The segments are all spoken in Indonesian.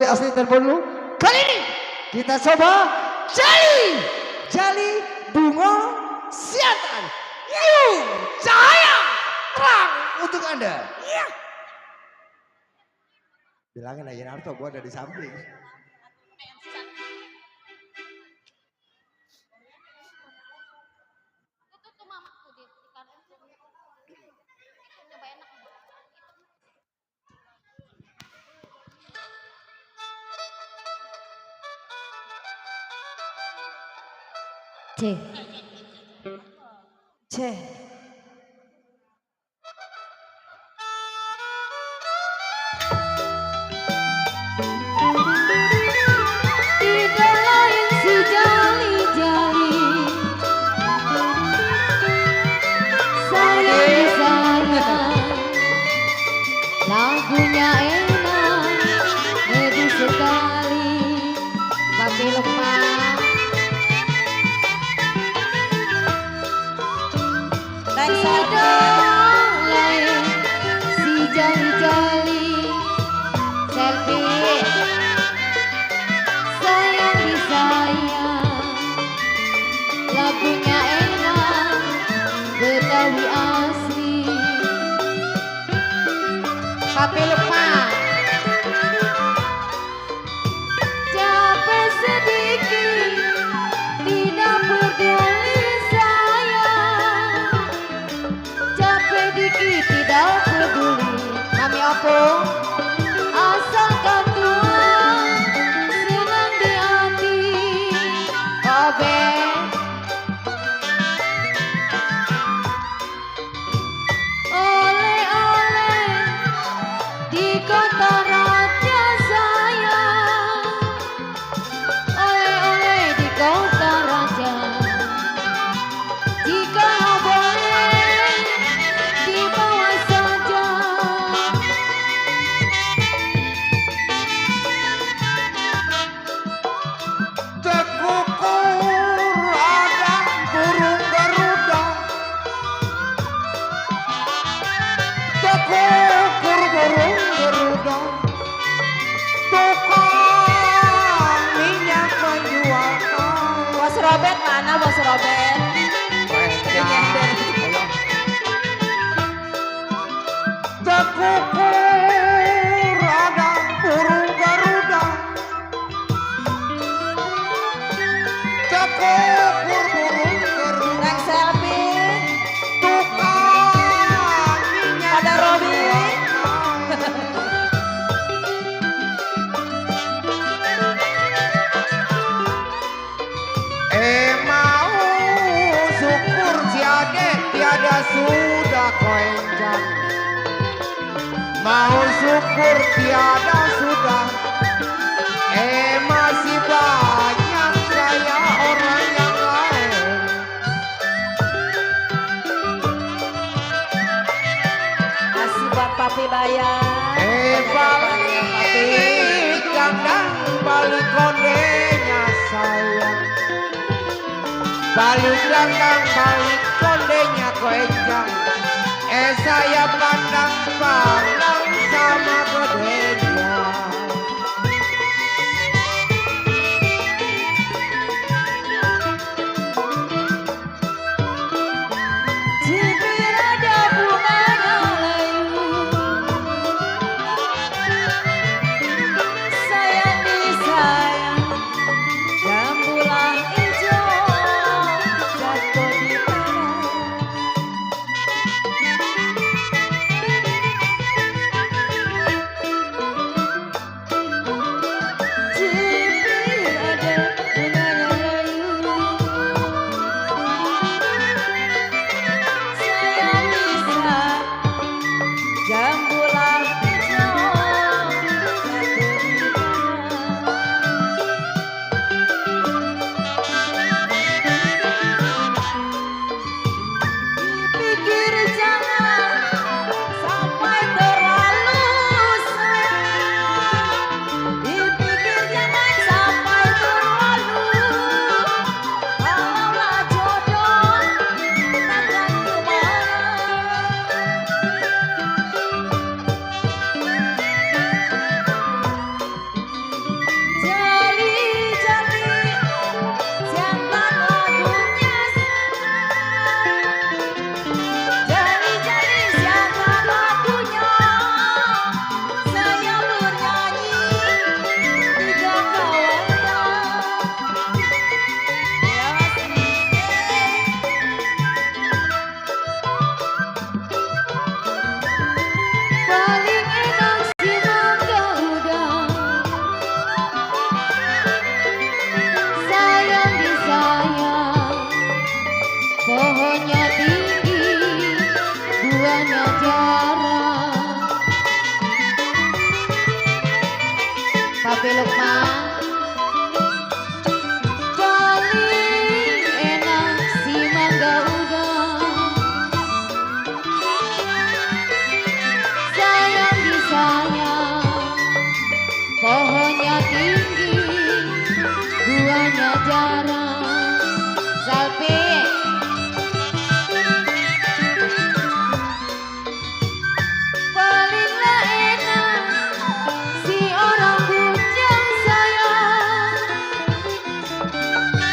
Asli terpelu. Kali ini kita coba jali bunga siantan. Yuk, cahaya terang untuk Anda. Iya. Bilangin aja Narto, gua ada di samping. C. Tidak lain sejali-jali sayang lagunya enak merdu sekali pakai lemak. Tidak lain si jali-jali selfie sayang disayang lagunya enak Betawi asli papi lupa capek sedikit tidak peduli tidak peduli mami opung asalkan Tuhan senang di hati obe oleh-oleh di kota raja sayang oleh-oleh di kota raja jika boleh dibawa saja. Tekukur ada burung garuda. Tekukur burung garuda. Tukang minyak menjualkan. Bos Robert mana Bos Robert? Tekukur ada burung garuda. Tekukur burung garuda. Neng selfie Tukang minyak ada Robi. Mau syukur tiada sudah koenjang. Mau syukur tiada sudah. Masih banyak saya orang yang lain. Masih buat papi bayar. Balik gandang balik kondenya sayang. Balik gandang balik kondenya koenjang. Saya pandang sama gedenya. Cipir ada bunga layu sayang disayang jambulah hijau jatuh di tanah. Papi Lukman. Paling enak si mangga udang, sayang disayang, pohonnya tinggi, buahnya jarang. Salpi. Palinglah enak si orang bujang sayang,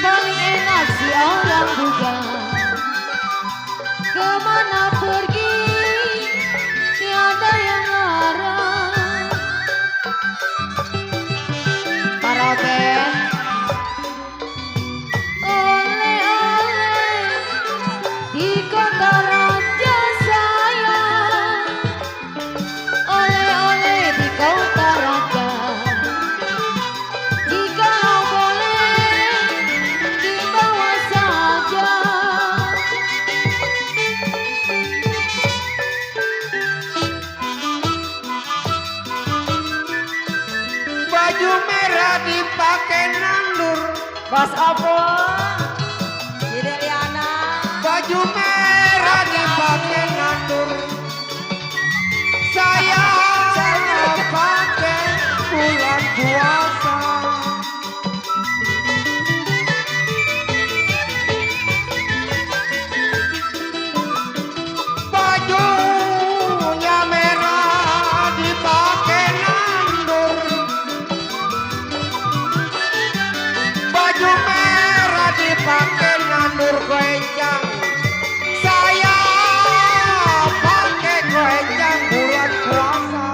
paling enak si orang bujang. Kemana pergi tiada yang larang. Karaoke. Oleh-oleh di kota raja sayang, oleh-oleh di kota raja. Jika boleh dibawa saja. Baju merah dipakai nandur. Bos opung, Dede Liana. Baju merah dipakai nandur. Saya pakai bulan puasa. Bajunya merah dipakai nandur. Baju merah dipakai nandur goncang. Saya pakai goncang bulan puasa.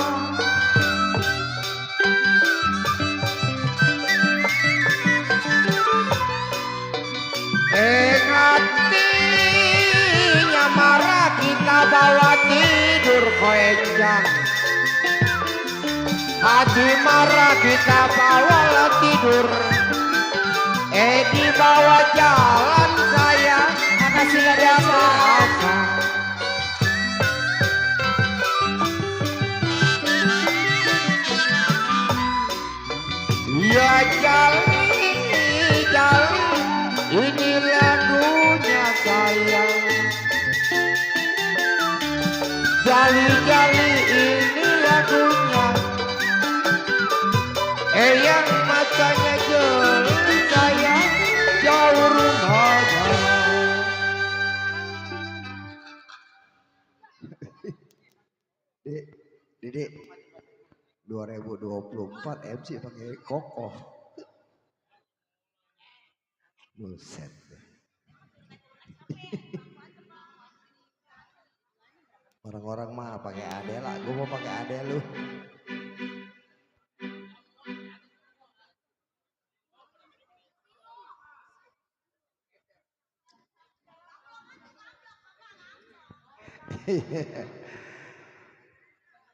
Hatinya marah kita bawa tidur goncang. Hati marah kita bawa tidur. Di bawah jalan saya. Makasih gak ada apa. Ya jali, jali, ini lagunya sayang. Jali, jali, ini lagunya. Yang matanya jeli sayang, jauh rumahnya. Dede 2024 MC pakai kokoh. Buset deh. Orang-orang mah pakai ade lah, gue mau pakai ade lu.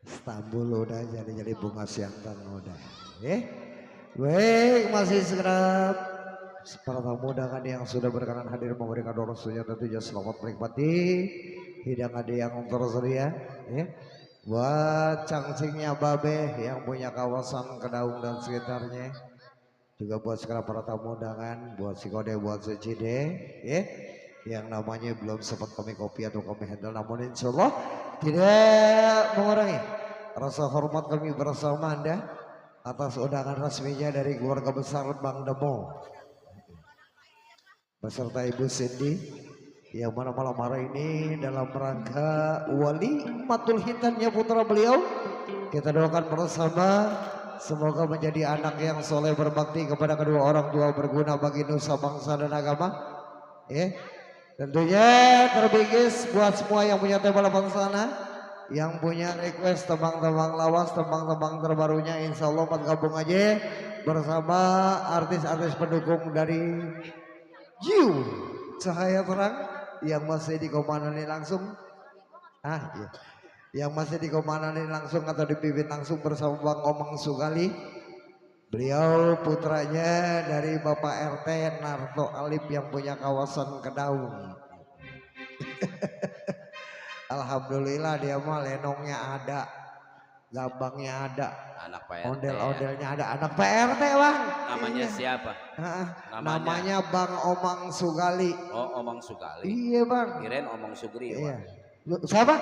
Istanbul udah jadi bunga siantan udah. Baik, masih segenap para tamu undangan yang sudah berkenan hadir memberikan dorongannya, tentunya selamat menikmati hidangan yang tersedia. Buat cangcingnya Babe yang punya kawasan Kedaung dan sekitarnya, juga buat segenap para tamu undangan, buat si Kode, buat si Cide, yang namanya belum sempat kami kopi atau kami handle, namun insya Allah tidak mengurangi rasa hormat kami bersama Anda atas undangan resminya dari keluarga besar Bang Demo beserta Ibu Cindy yang mana malam hari ini dalam rangka wali matul hitannya putra beliau, kita doakan bersama semoga menjadi anak yang soleh berbakti kepada kedua orang tua, berguna bagi nusa bangsa dan agama. Tentunya terbigis buat semua yang punya tema sana, yang punya request tembang-tembang lawas, tembang-tembang terbarunya, insya Allah gabung aja bersama artis-artis pendukung dari Jiu Cahaya Terang yang masih dikomandani langsung, yang masih dikomandani langsung atau dipimpin langsung bersama Bang Omang Sugali. Beliau putranya dari Bapak RT Narto Alip yang punya kawasan Kedaung. Alhamdulillah dia mah lenongnya ada. Gambangnya ada, Anak PRT. ondel-ondelnya ada, anak PRT bang. Namanya Iya. siapa? Namanya Bang Omang Sugali. Oh, Omang Sugali. Iya bang. Kirain Omang Sugriwa. Iya. Siapa?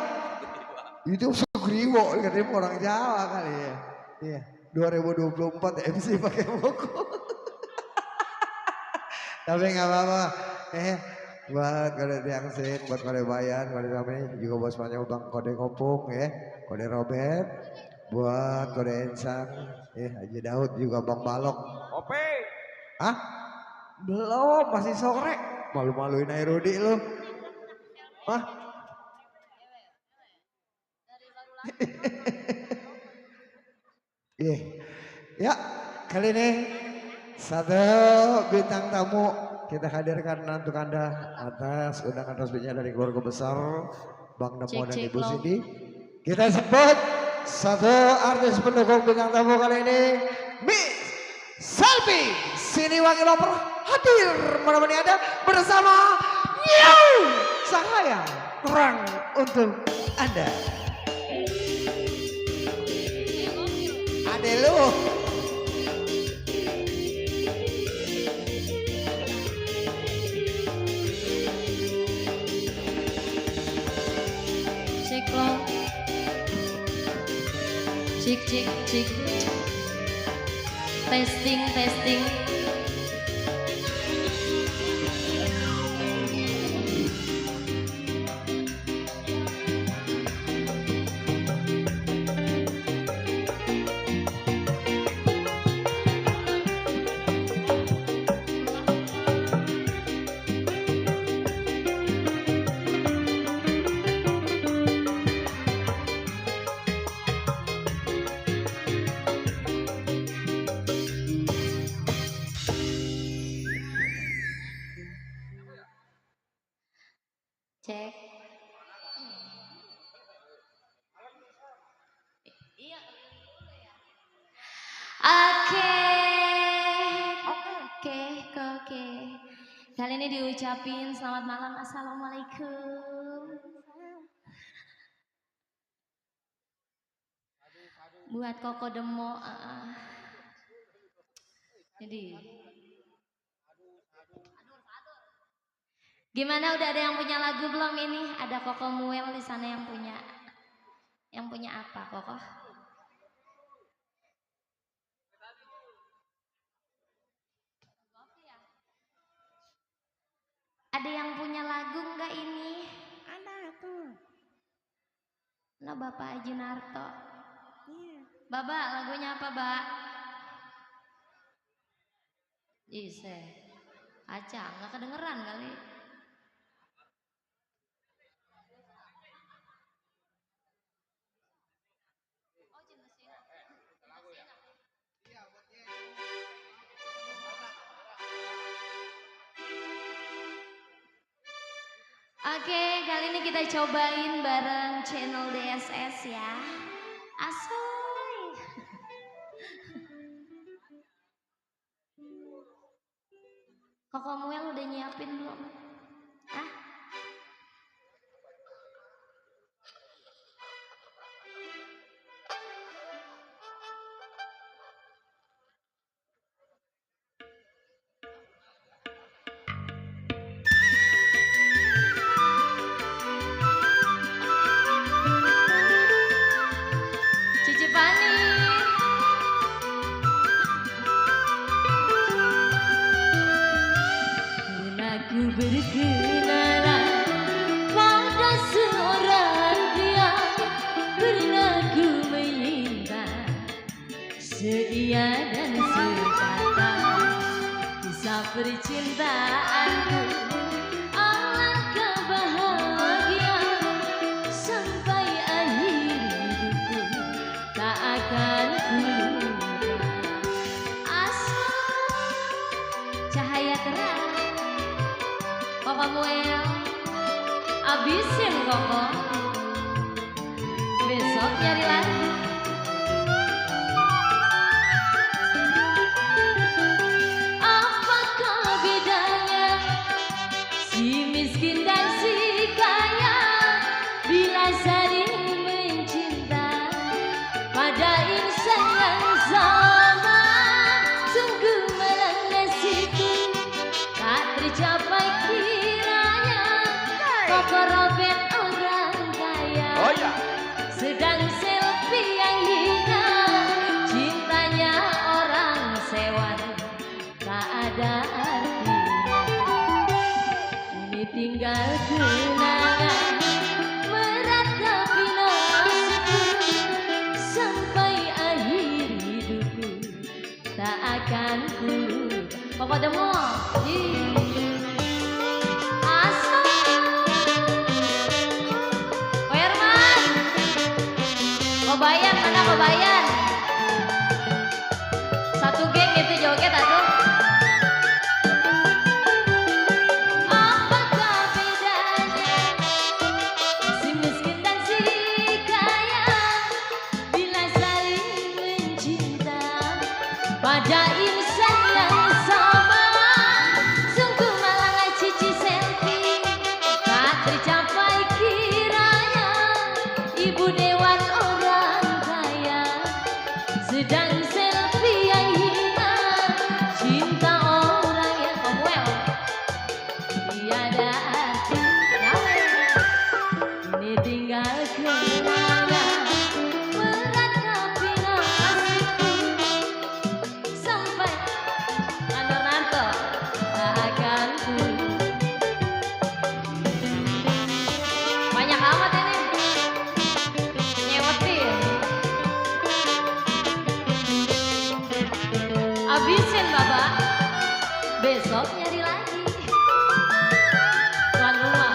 Itu Sugriwo, katanya orang Jawa kali ya. Iya. 2024 MC pakai buku. Tapi nggak apa-apa. Buat kode Tiangsin, buat kode Bayan, kode Rame, juga buat semuanya Bang kode Kopung ya, kode Robert, buat kode Ensang, Haji Daud juga Bang Balok. Ope. Hah? Belum, masih sore. Malu-maluin aja Rudi lu. Hah? Ya, kali ini satu bintang tamu kita hadirkan untuk Anda atas undangan resminya dari keluarga besar Bang Nemo dan Ibu Cindy. Kita sebut satu artis pendukung bintang tamu kali ini, Miss Selvi Siniwangi Loper hadir menemani Anda bersama New Cahaya terang untuk Anda. Ade lu. Cik cik cik. Testing testing. Cek. Iya. Oke. Kali ini diucapin selamat malam, assalamualaikum. Buat Koko Demo. Jadi. Gimana, udah ada yang punya lagu belum ini? Ada Koko Muel di sana yang punya. Yang punya apa, Koko? Ada yang punya lagu enggak ini? Ada tuh. Nah, Bapak Haji Narto. Iya. Baba, lagunya apa, Mbak? Ise. Aca, nggak kedengeran kali. Oke, kali ini kita cobain bareng channel DSS ya. Asoy. Koko Muel udah nyiapin belum? Ah? Cici Pani. Aku berkenalan pada seorang pria, pernah ku meminta seia dan sekata. Kisah percintaanku alangkah bahagia, sampai akhir hidupku tak akan ku lupa. Asal cahaya terang Koko Muel, abisin Koko. Besok nyari lagi. Apakah bedanya si miskin dan si kaya bila saling mencinta? tinggal kenangan berat tapi nasibku sampai akhir hidupku tak akan ku Papa Demo asal Ko Herman Kobayan mana Kobayan satu geng itu joget atuh pada insan yang sama sungguh malang cici selfie tak tercapai kiranya ibu dewan orang kaya sedang selfie yang hina cinta orang yang komwel tiada arti nyawe ini tinggal kenangan berat tapi nasibku sampai nanto tak akan ku banyak amat ini nyewetin abisin bapak besok nyari lagi tuan rumah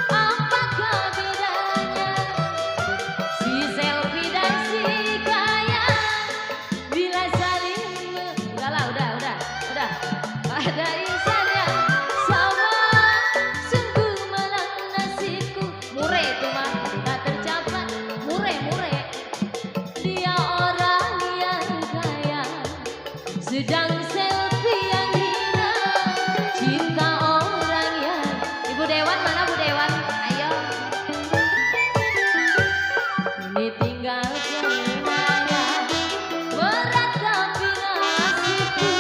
apakah bedanya si selfie dan si kaya bila saling udahlah pada insan yang sama sungguh malang nasibku mure itu mah tak tercapai mure dia orang yang kaya sedang selfie yang hina cinta orang yang Ibu Dewan mana Bu Dewan ayo ini tinggal kenangan berat tapi nasibku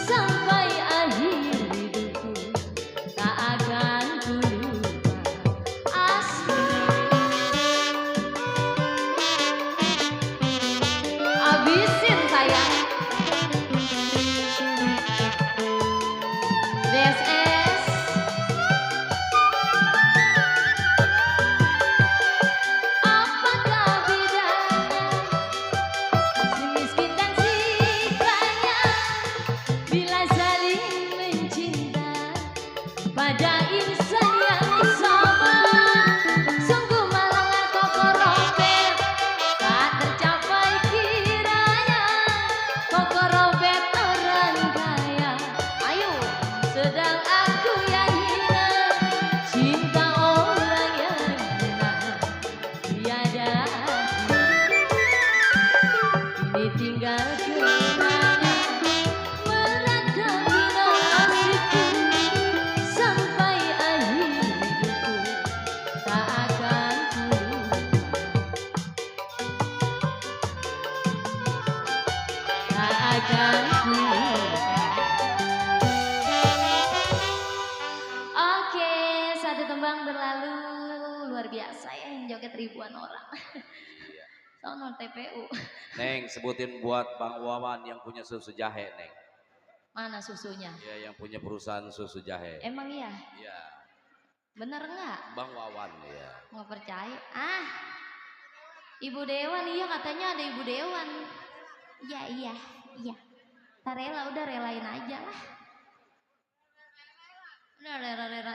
sampai akhir hidupku tak akan ku lupa asli abisin sayang DSS apakah bedanya si miskin dan si kaya bila saling mencinta pada insan yang sama sungguh malang koko robet tak tercapai kiranya koko robet orang kaya ayo sedang aku yang hina cinta orang yang hina tiada ini tinggal kenangan berat tapi nasibku sampai akhir hidupku tak akan ku tak akan ku Oke, satu tembang berlalu luar biasa ya yang joget ribuan orang. Sono TPU. Neng, sebutin buat Bang Wawan yang punya susu jahe, Neng. Mana susunya? Ya, yang punya perusahaan susu jahe. Emang iya? Iya, Bener nggak? Bang Wawan ya. Nggak percaya? Ibu Dewan iya katanya ada Ibu Dewan. Iya. Tak rela udah relain aja lah. Udah rela.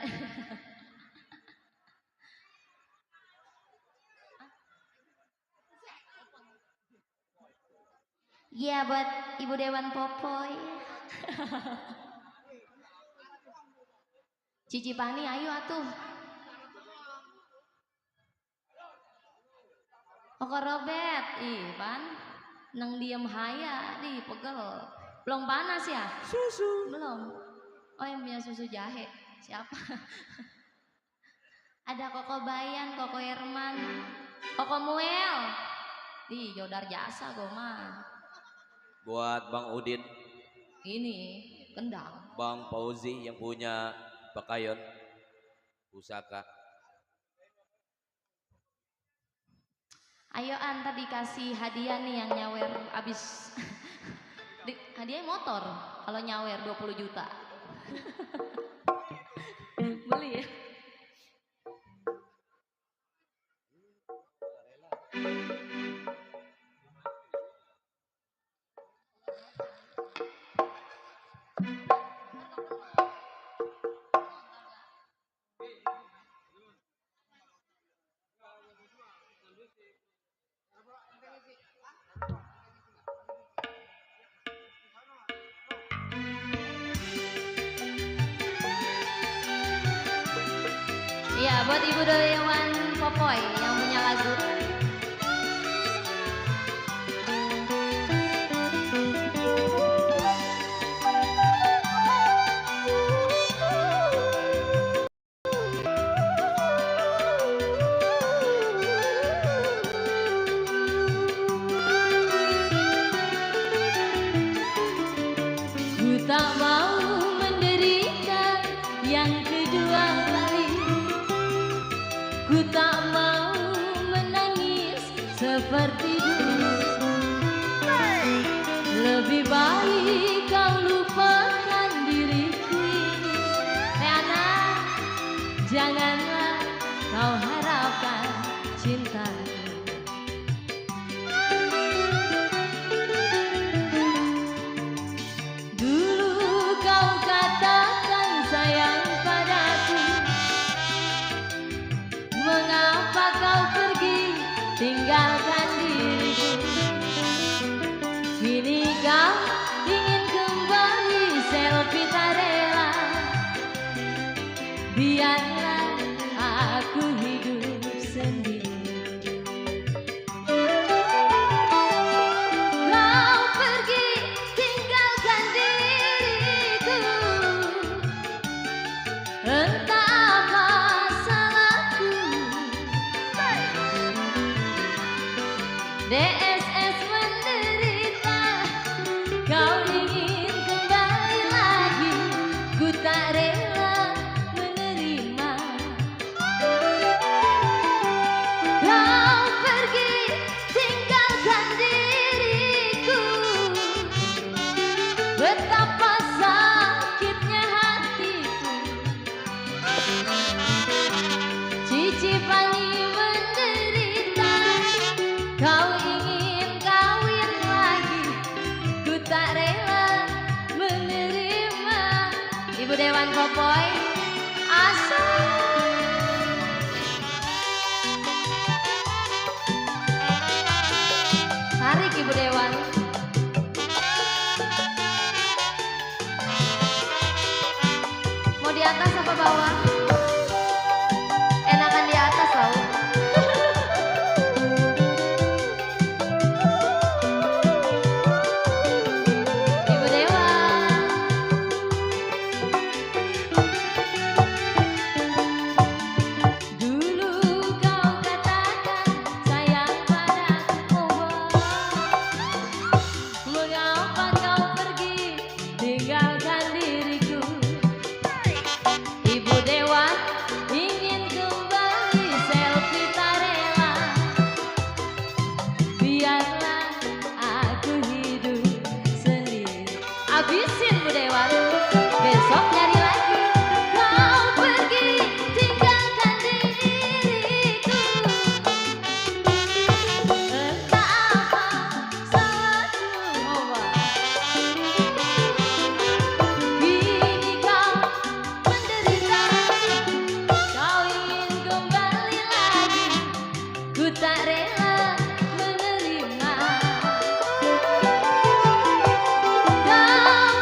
Iya buat Ibu Dewan Popoy. Cici Pani ayo atuh. Koko Robet, ih pan, neng diem haya, di pegel. Belum panas ya? Susu. Belum. Oh yang punya susu jahe, siapa? Ada Koko Bayan, Koko Herman, Koko Muel. Di Jodar Jasa gue mah. Buat Bang Udin. Ini kendang. Bang Fauzi yang punya pakaian pusaka. Ayo antar dikasih hadiah nih yang nyawer abis. Hadiahnya motor kalau nyawer 20 juta. kali ya. Iya, buat Ibu Dewan Popoy yang punya lagu. Ku tak mau menderita yang kedua kali. Ku tak mau menangis seperti dulu. Lebih baik kau lupakan diriku ini. Anak, janganlah kau harapkan cintaku. Dulu kau katakan sayang padaku. Mengapa kau pergi tinggalkan diriku? Kini kau ingin kembali, selfie tak rela. Biarlah aku hidup sendiri. Kau pergi tinggalkan diriku. Entah apa salahku. DSS menderita, kau ingin kembali lagi. Ku tak rela menerima. Kau pergi tinggalkan diriku. Betapa sakitnya hatiku. Cicipani menderita, kau ingin kawin lagi. Ku tak rela menerima. Ibu Dewan Popoy, asal. Tarik Ibu Dewan. Mau di atas apa bawah? Enakan di atas tau. Ibu Dewan. Dulu kau katakan sayang padaku. Mengapa kau pergi tinggalkan diriku? Ibu Dewan ingin kembali, selfie tak rela. Biarlah aku hidup sendiri. Abisin Bu Dewan, besok nyari lagi. Kau pergi tinggalkan diriku. Entah apa salahku. Kini kau menderita, kau ingin kembali lagi. Ku tak rela menerima. Kau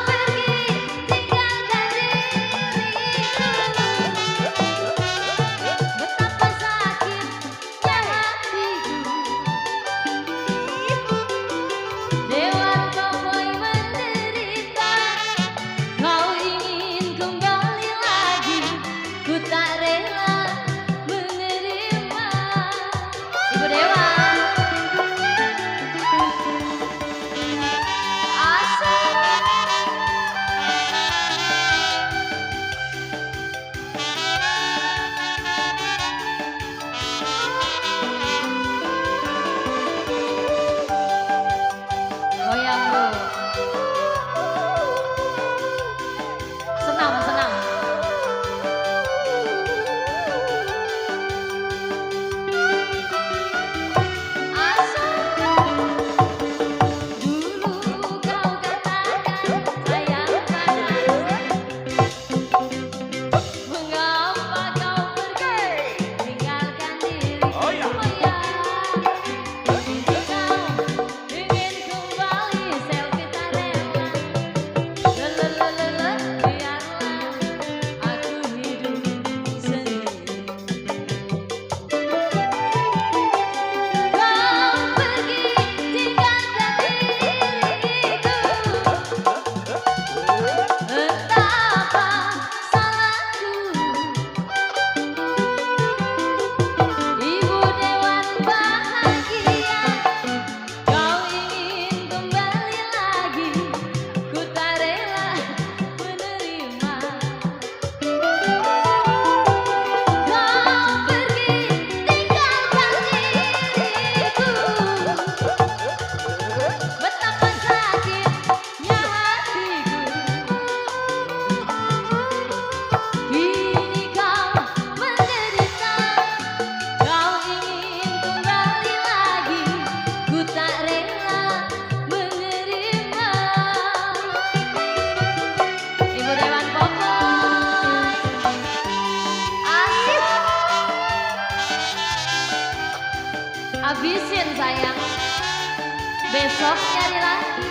besok nyari lagi.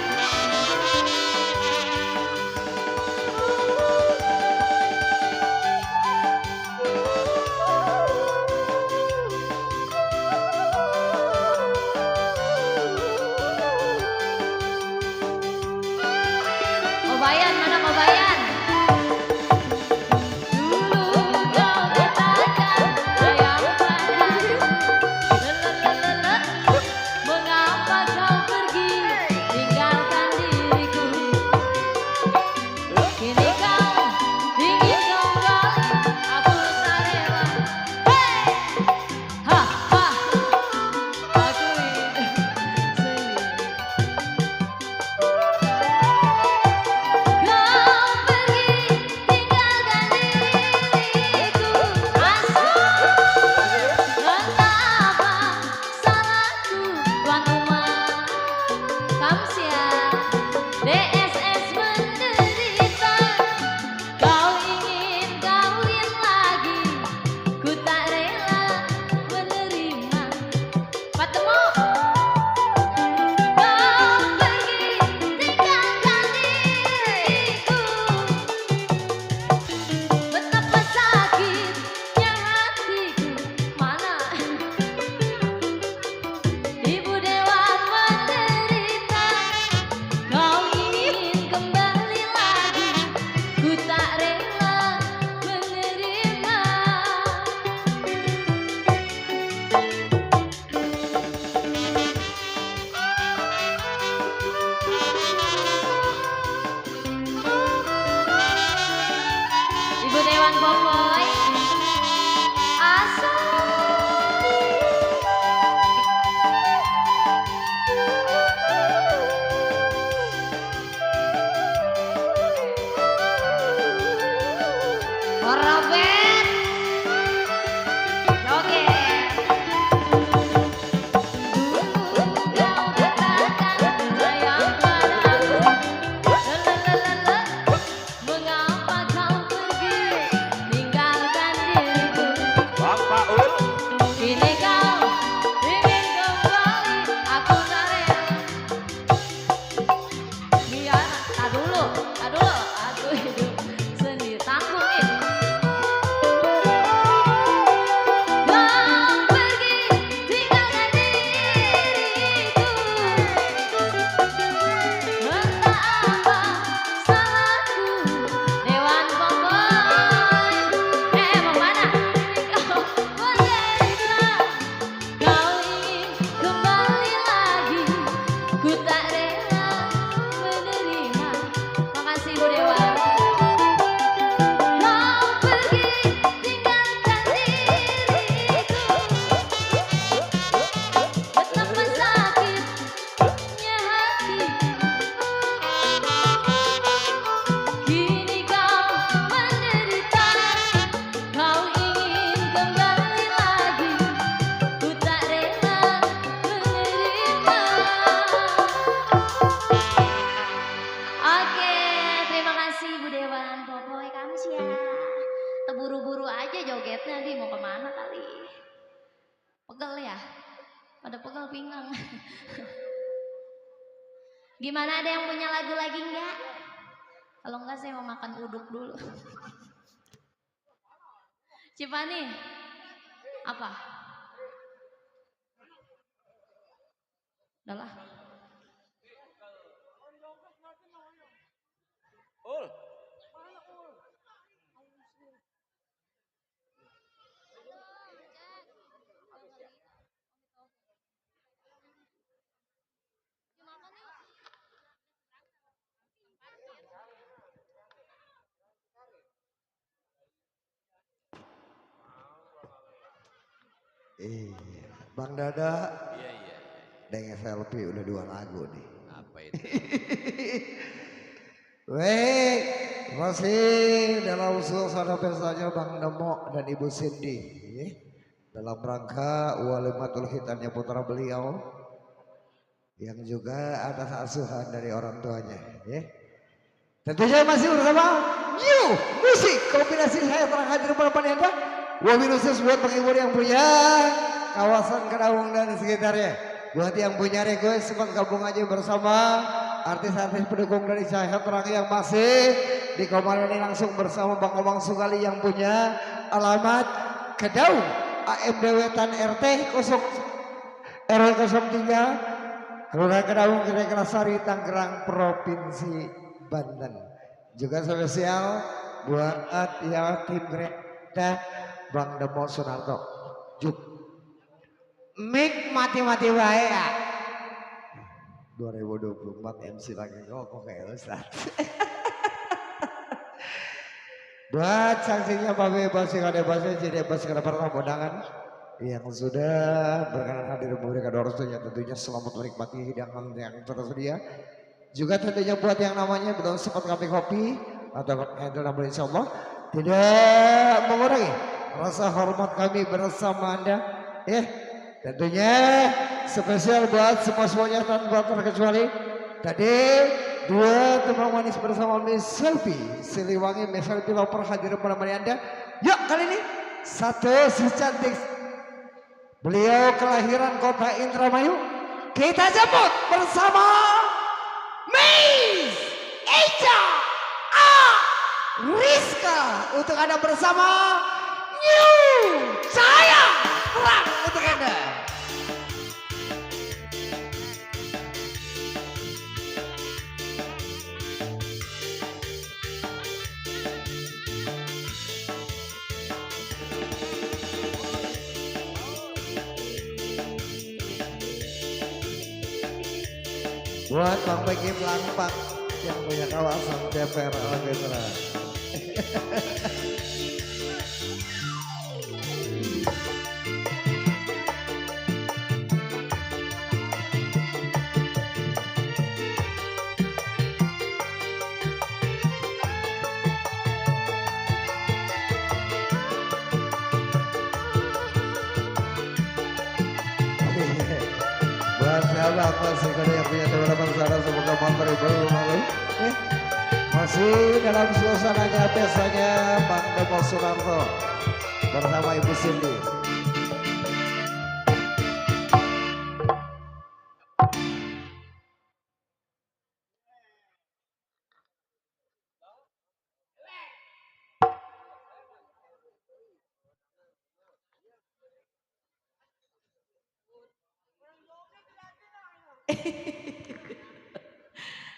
Kobayan, mana Kobayan? Dulu kau katakan sayang padaku, lelelelele, mengapa kau pergi tinggalkan diriku? Kini kau ingin kembali, aku tak rela. Hey, ha ha, aku hidup sendiri. Kau pergi tinggalkan diriku, entah apa salahku, tuan rumah Kamsia DSS menderita. Kau ingin kawin lagi, ku tak rela menerima. Patemu. Kau pergi tinggalkan diriku, betapa sakitnya hatiku. Mana Ibu Dewan menderita. Kau ingin kembali lagi, ku tak rela menerima. Ibu Dewan Popoy, asal. Robert, joget. Dulu kau katakan sayang padaku, lelelelele, mengapa kau pergi tinggalkan diriku? Bapak Ul. Kini kau ingin kembali, aku tak rela. Biar, tak dulu, aku hidup sendiri. Tanggung ini. Kau pergi tinggalkan diriku, entah apa salahku. Dewan Popoy, mau mana? Kau menderita. Kau ingin kembali lagi, ku tak rela menerima. Makasih Bu Dewan. Kau pergi tinggalkan diriku, betapa sakitnya hati. Kini kau menderita. Kau ingin kembali lagi, ku tak rela menerima. Oke, terima kasih Bu Dewan Popoy Kamsia. Terburu-buru aja jogetnya, di mau kemana kali? Pegel ya? Pada pegel pinggang. Gimana, ada yang punya lagu lagi enggak? Kalau enggak saya mau makan uduk dulu. Cipani, apa? Udah lah. Ul. Bang Dada, Iya, iya. dengan selfie udah 2 lagu nih. Apa itu? Baik, masih dalam suasana pestanya Bang Demo dan Ibu Cindy, dalam rangka walimatul khitannya putra beliau yang juga atas asuhan dari orang tuanya. Tentunya masih bersama New Musik, kombinasi saya telah hadir pada Anda. Wabil khusus buat penghibur yang punya kawasan Kerawang dan sekitarnya. Buat yang punya request sempat gabung aja bersama artis-artis pendukung dari Cahaya Terang yang masih dikomandoi langsung bersama Bang Omang Sugali yang punya alamat Kedau AMD Wetan RT 0 RW 03 Kelurahan Kedau Kerasari Tangerang Provinsi Banten. Juga spesial buat ya tim Greta Bang Demo Sunarto. Juk Mik mati-mati wae ya. 2024 MC lagi kok kayak Ustaz. Buat saksinya Pak Bebas yang ada bahasa jadi bebas karena para undangan yang sudah berkenan hadir memberikan dorongannya tentunya selamat menikmati hidangan yang tersedia. Juga tentunya buat yang namanya belum sempat kami kopi atau handle namun insya Allah tidak mengurangi rasa hormat kami bersama Anda. Tentunya spesial buat semuanya tanpa terkecuali tadi dua teman manis bersama Miss Selfie Siliwangi Miss Selfie Loper hadir menemani Anda. Yuk kali ini satu si cantik beliau kelahiran kota Indramayu kita jemput bersama Miss Echa Rizka untuk Anda bersama New Cahaya Terang untuk Anda. Buat Bang Pegi Pelangpak yang punya kawasan DPR Algebra. Buat sahabat masih ada yang punya development sana semoga motor ibu malu. Masih dalam suasananya biasanya Bang Demo Sunarto bersama Ibu Cindy.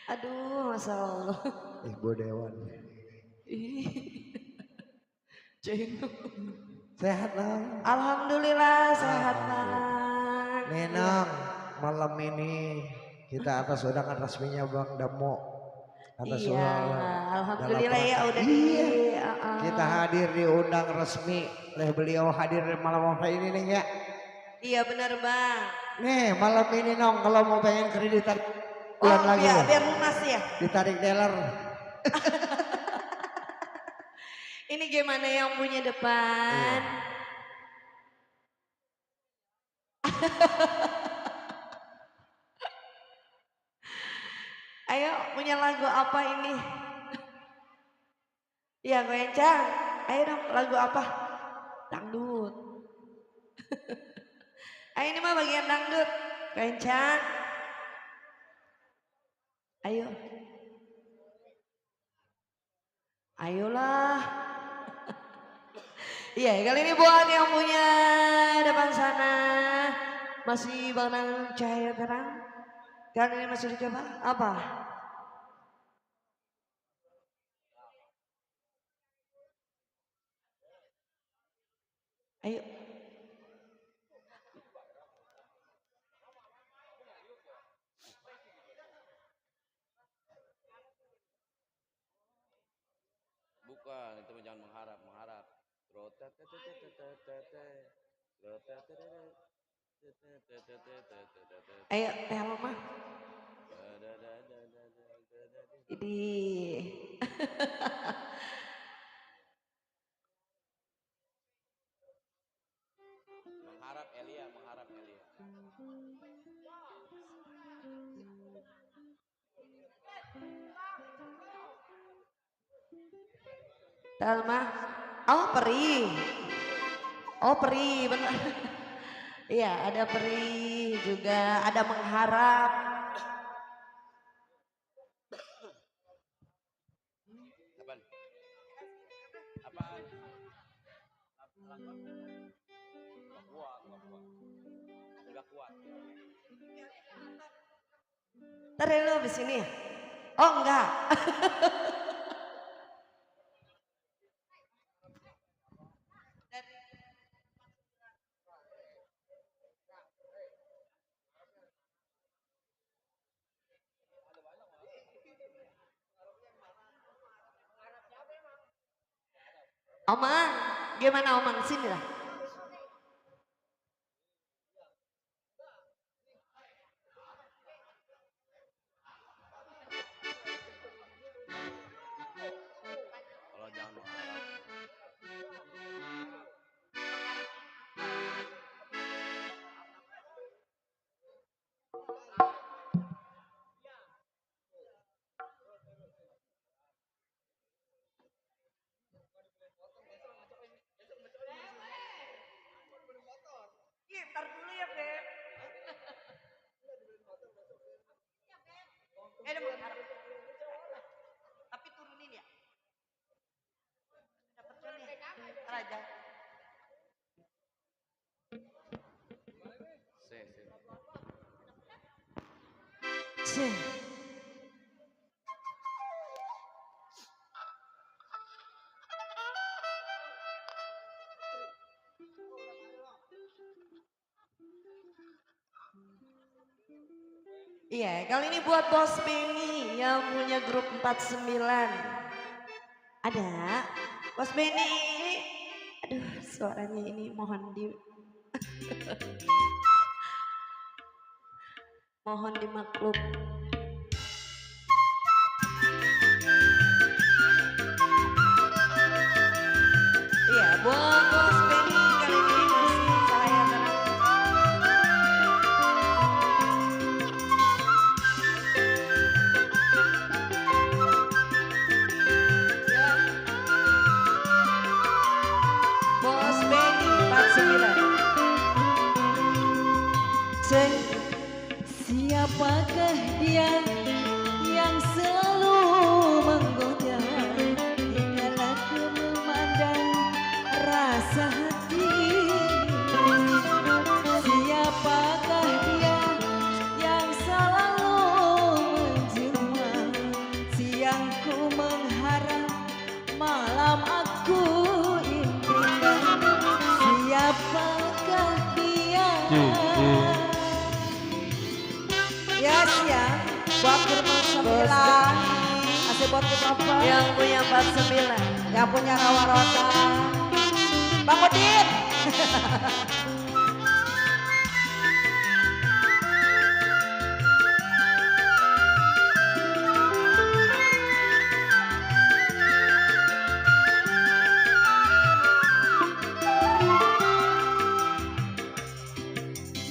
Aduh, Masya Allah. Ibu Dewan. Jenguk. Sehat Nang? Alhamdulillah sehat Bang. Nenang, malam ini kita atas undangan resminya Bang Demo. Atas Iya, undangan alhamdulillah ya udah kita hadir diundang resmi oleh beliau hadir malam hari ini nih ya. Iya benar Bang. Nih malam ini Nong kalau mau pengen kreditan bulan lagi biar lunas ya. ditarik dealer. Ini gimana yang punya depan? Ayo punya lagu apa ini? Ya goyang. Ayo dong lagu apa? Dangdut. Ayo ini mah bagian dangdut. Goyang. Ayo. Ayolah. Iya kali ini buat yang punya depan sana masih Bang Cahaya Terang. Kali ini masih dicoba apa? Ayo. Bukan, itu jangan mengharap. Ayo teh mama. Ini. Mengharap Elia. Dalma. Oh peri benar. Iya, ada perih juga, ada mengharap. Apaan? Apaan? Nggak kuat, nggak kuat. Nggak kuat. Ntar lu di sini ya? Oh enggak. Omang, gimana Omang? Sini lah. Kalau jangan mengharap. Iya, ntar dulu ya, Beb. Ada mengharap. Tapi turunin ya. Dapat cuan ya. Ntar aja. Cih. Iya, kali ini buat Bos Benny yang punya grup 49. Ada Bos Benny. Aduh, suaranya ini mohon mohon dimaklum. Iya, buat Bos Benny kali ini masih saya tenang. Ya. Bos Benny 49. Siapakah dia yang selalu menggoda hinggalah ku memandang rasa hati? Siapakah dia yang selalu menjelma siang ku mengharap malam aku impikan? Siapakah dia? Yes ya, Buat grup 9 masih buat grup apa? yang punya 49. Yang punya rawa rota Bang Udin.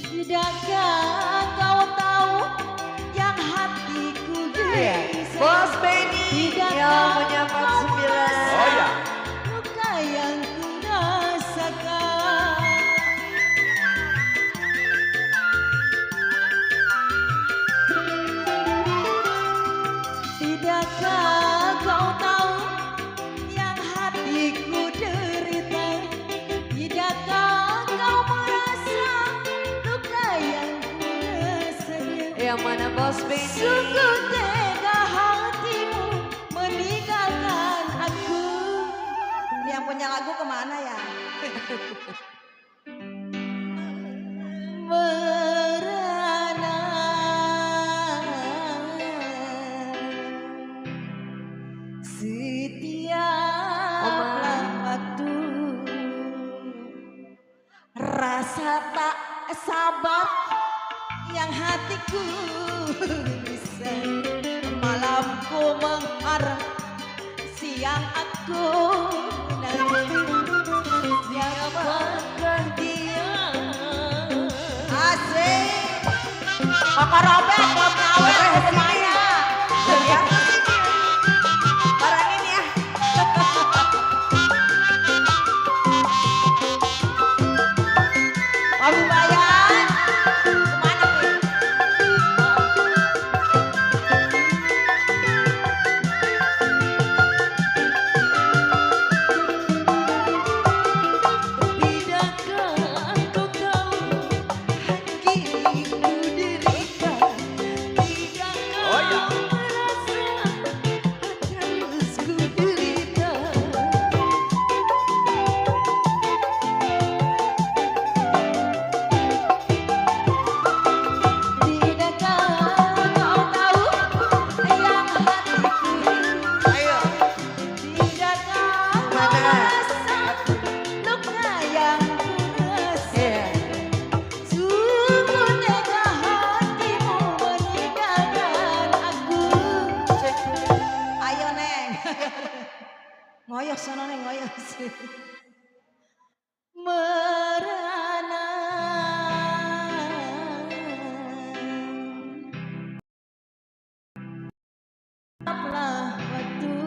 Tidakkah kau tahu yang hatiku gelisah? Bos Benny yang punya 49. Oh ya. Luka yang ku rasakan. Tidakkah kau tahu yang hatiku derita? Tidakkah kau merasa luka yang ku rasakan? Yang mana Bos Benny? Sungguh tega hatimu meninggalkan aku. Ini yang punya lagu kemana ya? Merana setiap waktu rasa tak sabar yang hatiku bisa malamku mengharap siang aku nanti. Siapakah dia? Asik Kakak Robert mau ngawet semuanya. Ya, barangin ya. Kami bayar. Ayo Neng. Ngoyos sono Neng, ngoyos. Merana lah waktu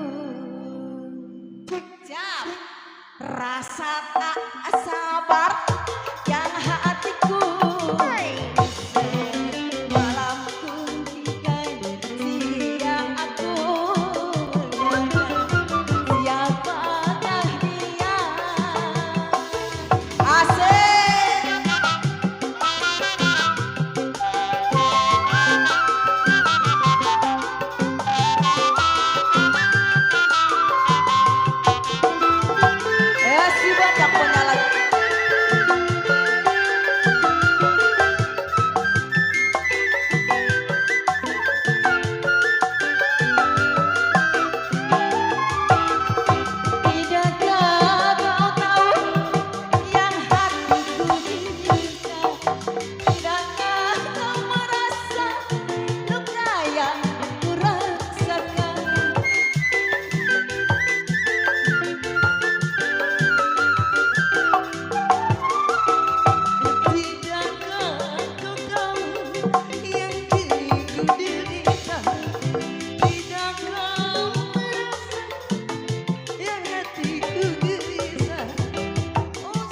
jam rasa tak sabar yang hatiku malam kuntikan siang aku siapakah dia asik si banyak punya lagi. Tidakkah kau tahu yang hatiku inginkan? Tidakkah kau merasa luka yang ku rasakan? Tidakkah kau tahu yang kini ku derita? Tidakkah merasa yang hatiku gelisah? Oh,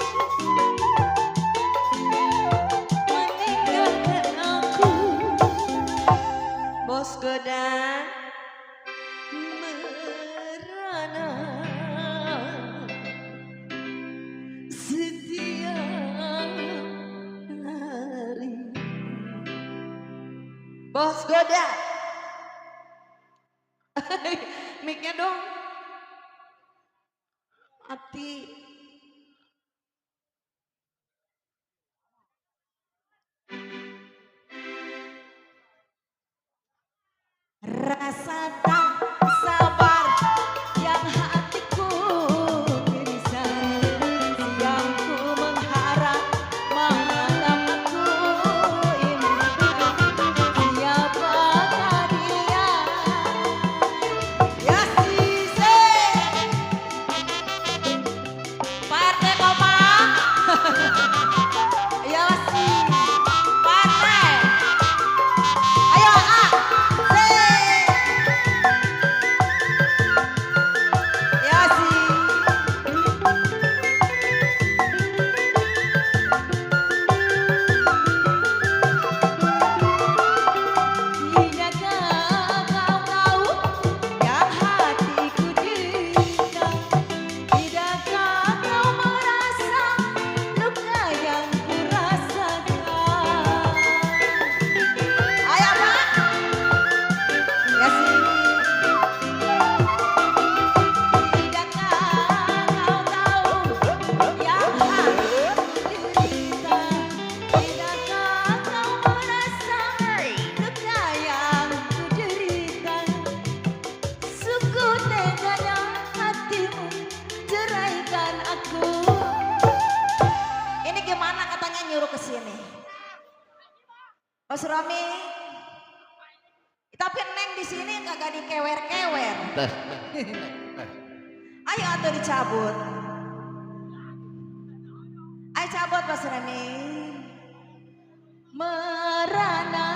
meninggalkan aku. Bos Godang merana setiap hari. Bos Godang, mic-nya dong. Mati. Rasa tak sabar yang hatiku gelisah, siang ku mengharap, malam aku impikan, siapakah dia? Ya sise, Partai Komang, ya si Partai, ayo A, C. Ya sih. Tidakkah kau tahu yang hatiku derita? Tidakkah kau merasa luka yang ku rasakan? Ayo Pak. Ya sih. Tidakkah kau tahu yang hatiku derita? Tidakkah kau merasa luka yang ku derita? Sungguh teganya hatimu ceraikan aku. Ini gimana katanya nyuruh ke sini? Mas Romi, tapi Neng di sini kagak dikewer-kewer. Ayo atuh dicabut. Ayo cabut Mas Remi. Merana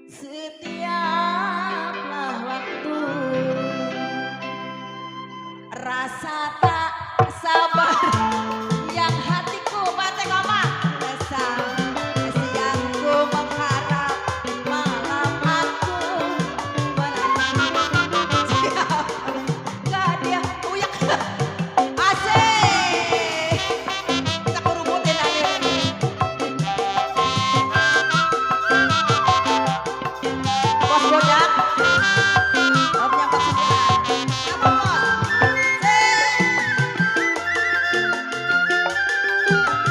setiaplah waktu rasa tak sabar yang hatiku Partai Komang rasa siangku mengharap, malam aku menanti siapakah dia uyak asik kita kurubutin aja. Bos Godang omnya 49 siapa bos?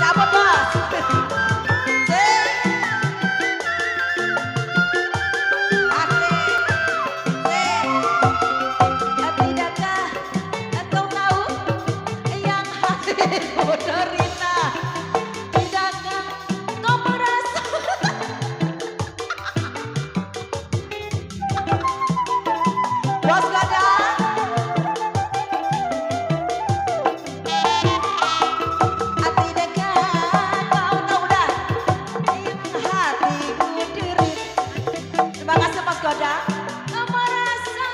Cabut bos. Tidakkah kau tahu yang hatiku derita? Tidakkah kau merasa ada. merasa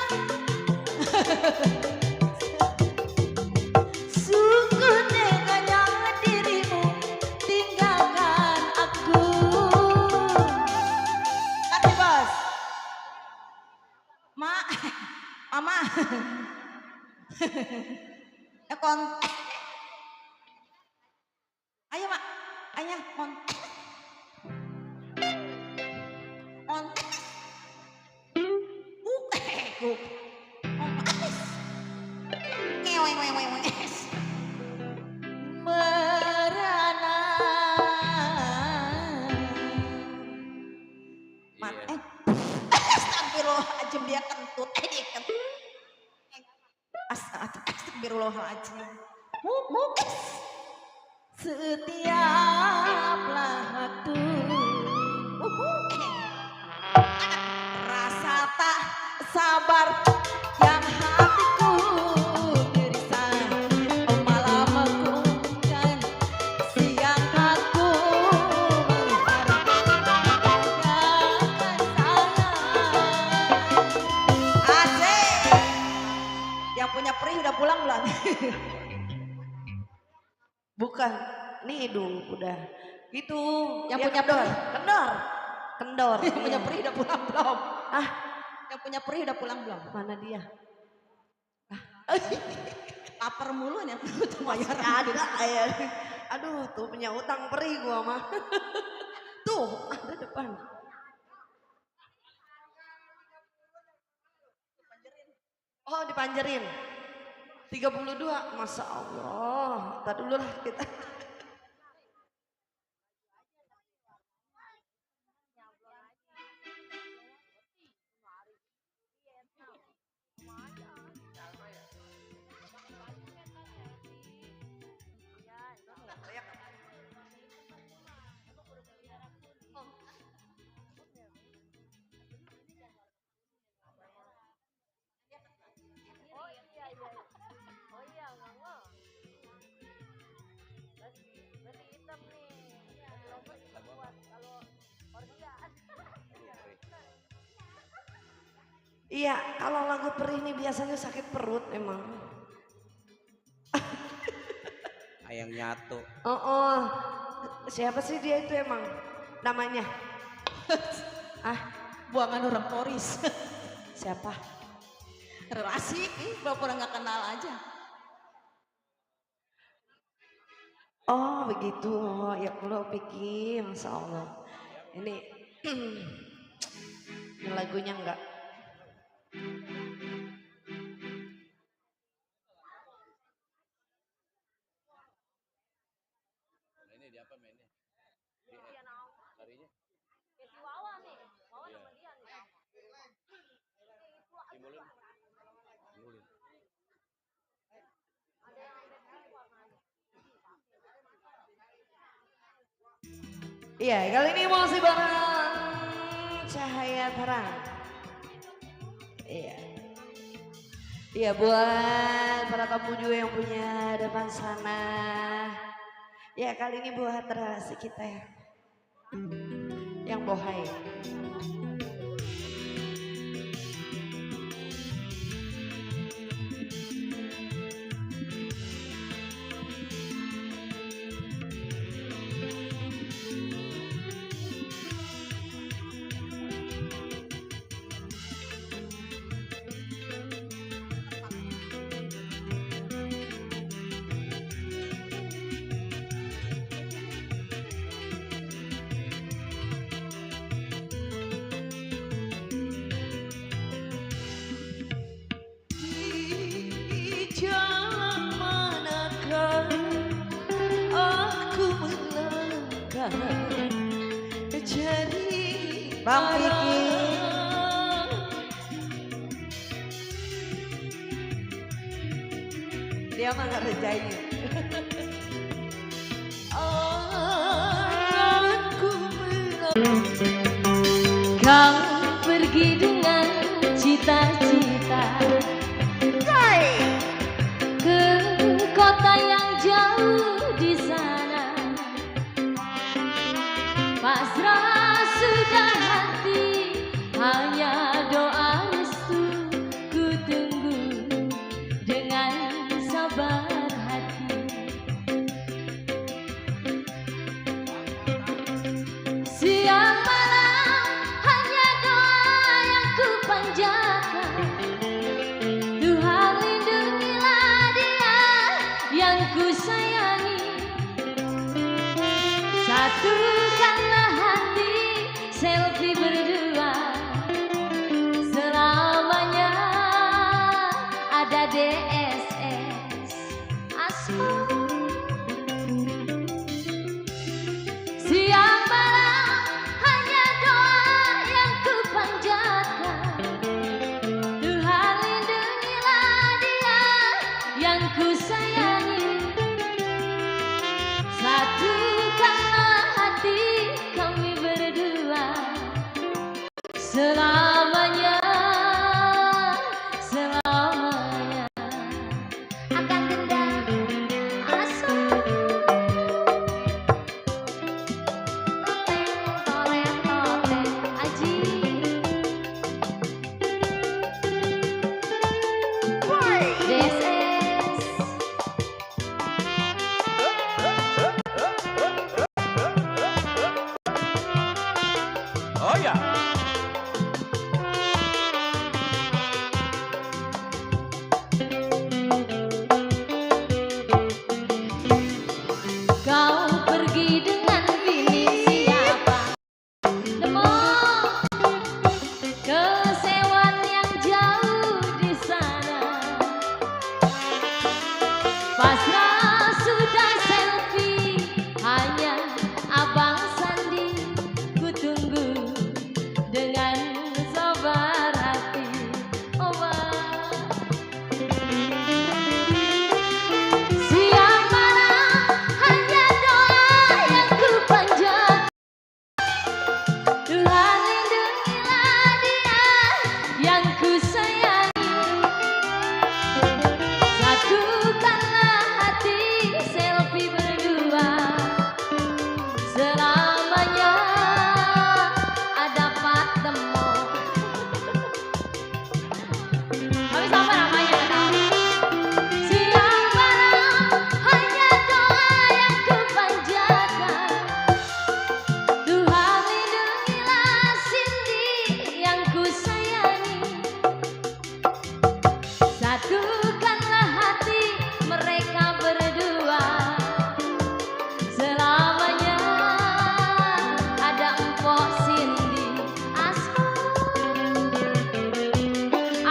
Sungguh teganya dirimu tinggalkan aku. Kasih bos. Ma, mama. Kon. Ayo mak, ayo kon. Kon. Buk. Merana. Mat, Iya. Astagfirullahaladzim dia kentut. Dia kentut. Astagfirullahaladzim. Setiaplah waktu rasa tak sabar yang hatiku gelisah, malam mengungkapkan siang aku mengharapkan sayang. Asik. Yang punya perih udah pulang belum? bukan nih dulu udah gitu. Yang Dia punya kendor, perih. kendor, Yang punya iya. perih udah pulang belum? Ah, Yang punya perih udah pulang belum? mana dia? Laper mulu nih tuh Masih bayaran. ada ya. Aduh, tuh punya utang perih gua mah. Tuh, ada depan. Oh, dipanjerin. 32, Masya Allah. Tadi dulu lah kita. Iya, kalau lagu perih ini biasanya sakit perut emang. Ayang nyatu. Oh, siapa sih dia itu emang namanya? Buangan orang Poris. Siapa? Relasi, bapak nggak kenal aja. Oh begitu, oh, ya Allah pikir, Masya Allah. Ini, ini lagunya enggak. Ini di apa mainnya? Larinya? Timbulin. Timbulin. Iya, kali ini masih bareng Cahaya Terang. Iya. Iya, buat para tamu juga yang punya depan sana. Ya, kali ini buat relasi kita ya. Yang bohai. Jalan manakah aku melangkah cari Bang Vicky. Dia mah nggak rejain. Kau pergi dengan cita-cita ke kota yang jauh di sana. Pasrah sudah hati, hanya doa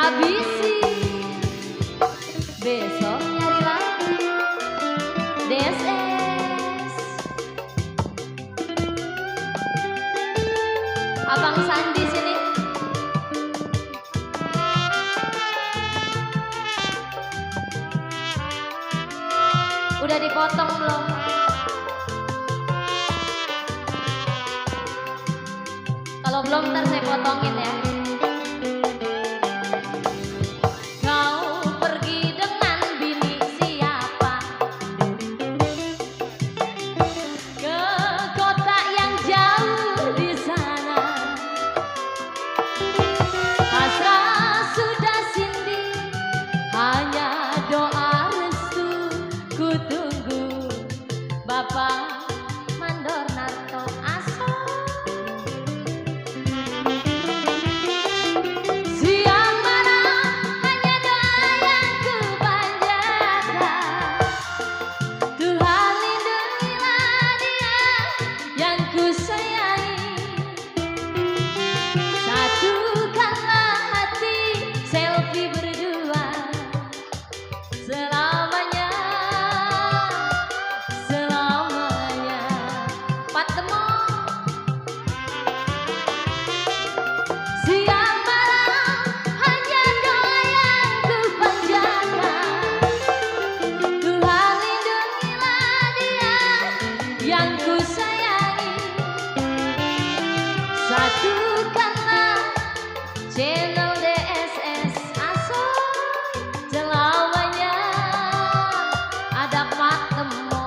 habisi, besok nyari lagi. DSS Abang Sandi sini. Udah dipotong belum? Kalau belum ntar saya potongin ya. Kau pergi dengan bini siapa ke kota yang jauh di sana. Hasrat sudah sindi, hanya doa restu ku tunggu. Bapak Mandor Narto Aso. Siang malam hanya doa yang ku panjatkan. Tuhan lindungilah dia yang ku sayangi. Satukanlah hati, selfie berdua selamanya, selamanya. Pak Temo. Siang malam hanya doa yang ku panjatkan. Tuhan lindungilah dia yang ku sayangi. Satukanlah channel DSS Asoy selamanya. Ada Pak Temo.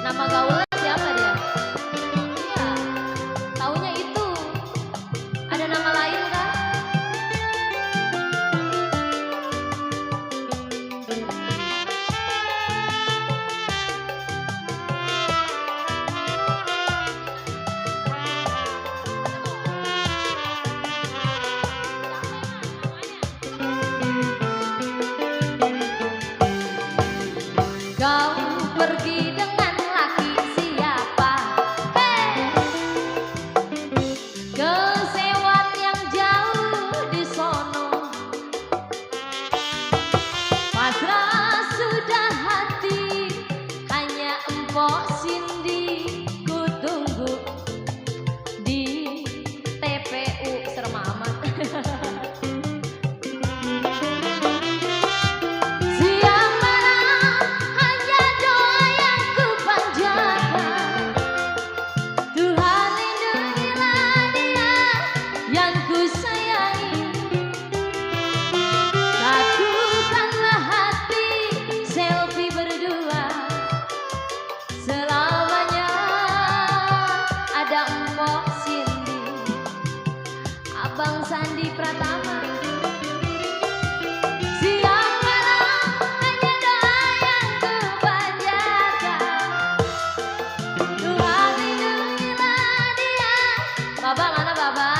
Nama gaulnya siapa dia? Iya, taunya itu. Ada nama lain kah? Kau pergi dengan laki siapa? Hei! Ke sewat yang jauh di sono. Pasrah sudah hati, hanya empok Cindy ku tunggu di TPU. Serem amat. Siang malam hanya doa yang ku panjatkan. Tuhan lindungilah dia yang ku sayangi. Satukanlah hati, selfie berdua selamanya. Ada empok Cindy, Abang Sandi Pratama. Siang malam hanya doa yang ku panjatkan. Tuhan lindungilah dia. Baba mana Baba?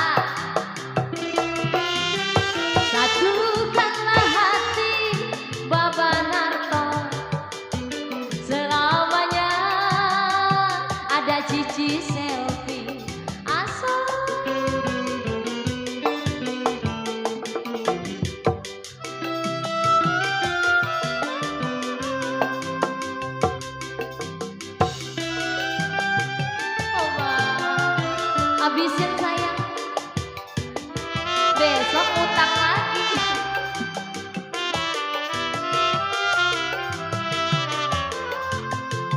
Satukanlah hati, Baba Narto selamanya. Ada Cici selfie Aso. Oma, habisin sayang. Besok utang lagi.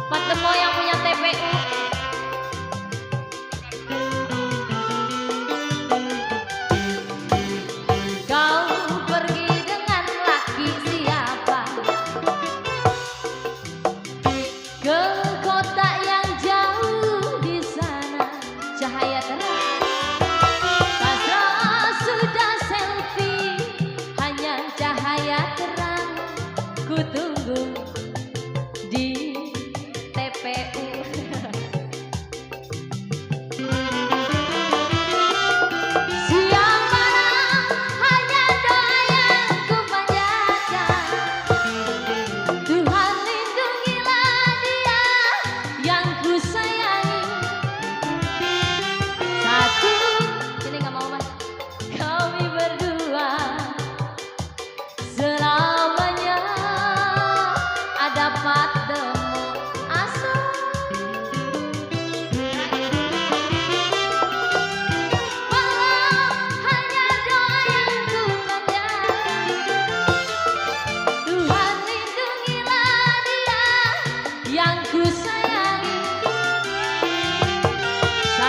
Pak Temo yang punya TPU. Kau pergi dengan laki siapa ke kota yang jauh di sana. Cahaya terang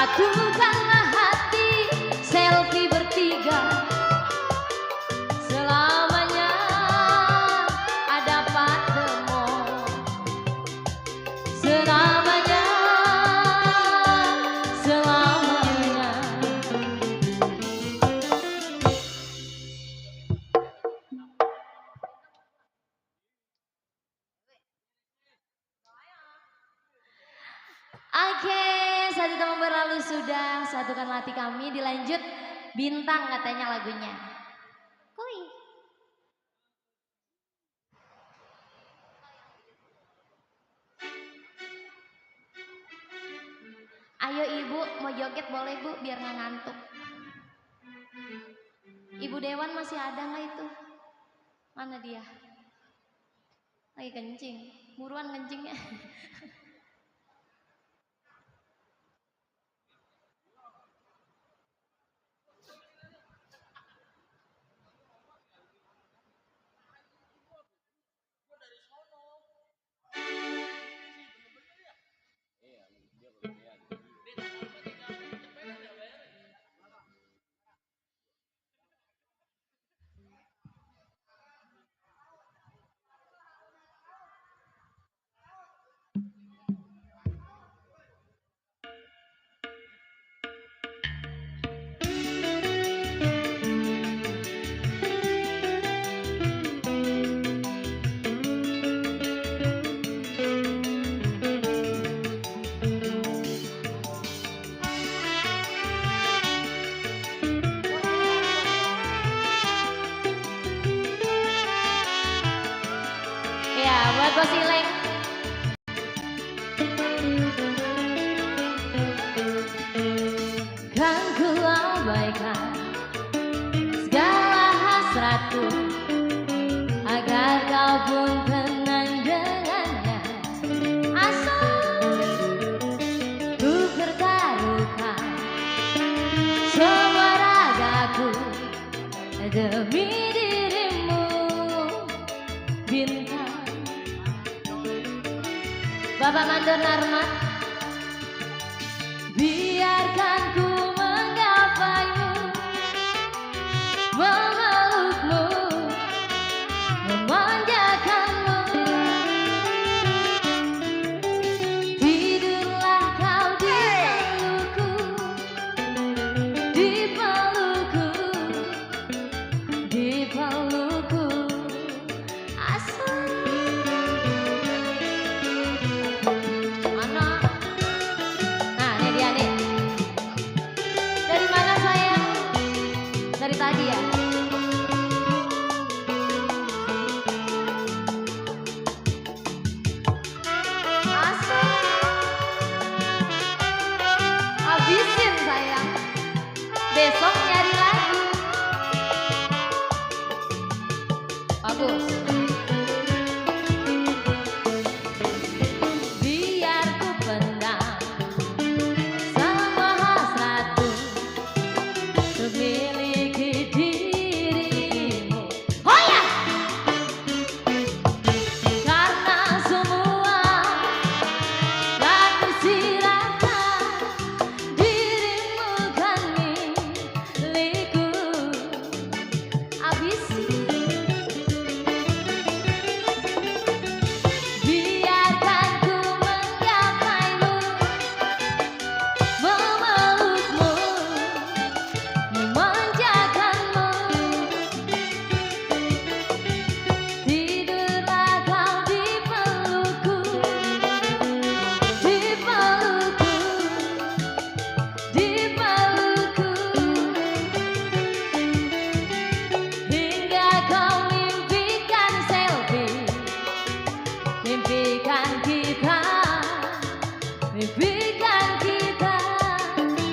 Satukanlah hati, selfie bertiga. Selamanya ada patemo. Selamanya, selamanya. Oke, 1 tahun berlalu sudah, satukan hati kami. Dilanjut bintang katanya lagunya. Kui. Ayo ibu, mau joget boleh bu, biar nggak ngantuk. Ibu Dewan masih ada nggak itu? Mana dia? Lagi kencing, buruan kencingnya. Ya, buat Bos Ileng. Kan ku abaikan segala hasratku agar kau pun tenang dengannya. Asal ku pertaruhkan semua ragaku demi dirimu, bintang. Bapak Mandor Narmat, biarkan ku menggapaimu, memelukmu, memanjakanmu. Tidurlah kau di pelukku, di pelukku, di pelukku. Asal mana? Nah, ini dia nih. Dari mana sayang? Dari tadi ya? Asal habisin sayang. Besok nyari lagi. Bagus. Biar ku pendam semua hasratku untuk miliki dirimu. Oh ya! Karena semua telah kusirahkan, dirimu kan milikku. Abisi. Biarkan ku menggapaimu, memelukmu, memanjakanmu. Tidurlah kau di pelukku, di pelukku, di pelukku. Hingga kau mimpikan selfie, mimpikan kita, mimpikan kita.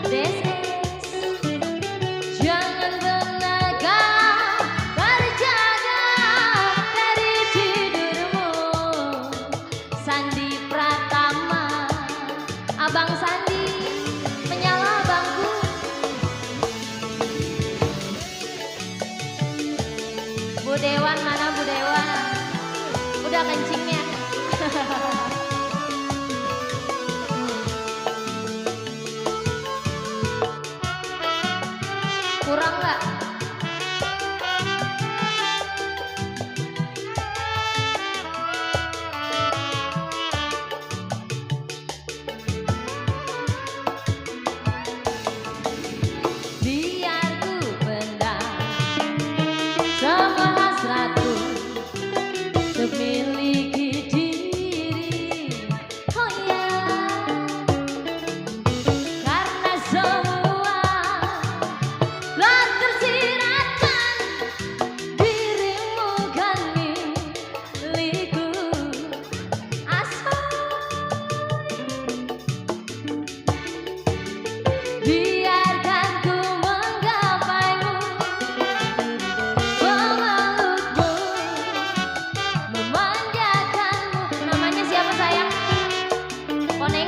This is, jangan pernah kau terjaga dari tidurmu. Sandi Pratama, Abang Sandi, menyala bangku. Bu Dewan mana Bu Dewan? Udah kencingnya.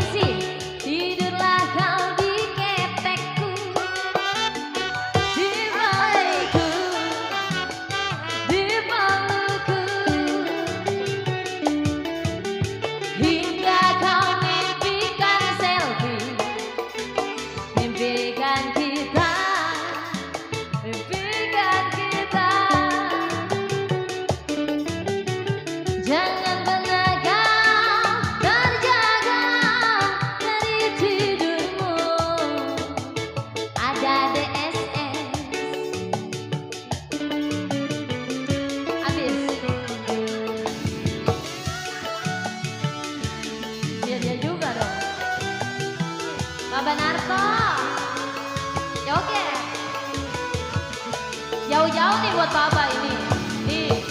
Permisi, tidurlah kau di ketekku, di bahuku, di pelukku, hingga kau mimpikan selfie, mimpikan kita, mimpikan kita. Jangan pernah kau terjaga dari tidurmu. Ada DSS. Habis. Dia juga dong. Baba Narto. Joget. Jauh-jauh nih buat Baba ini. Nih.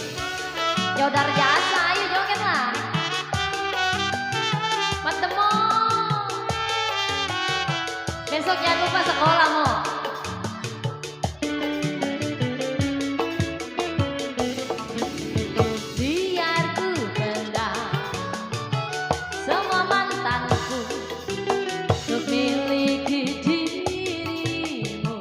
Jauh dari jasa, ayo joget lah. Mat demo. Besok jangan lupa sekolah mo. Biar ku pendam semua mantanku untuk miliki dirimu.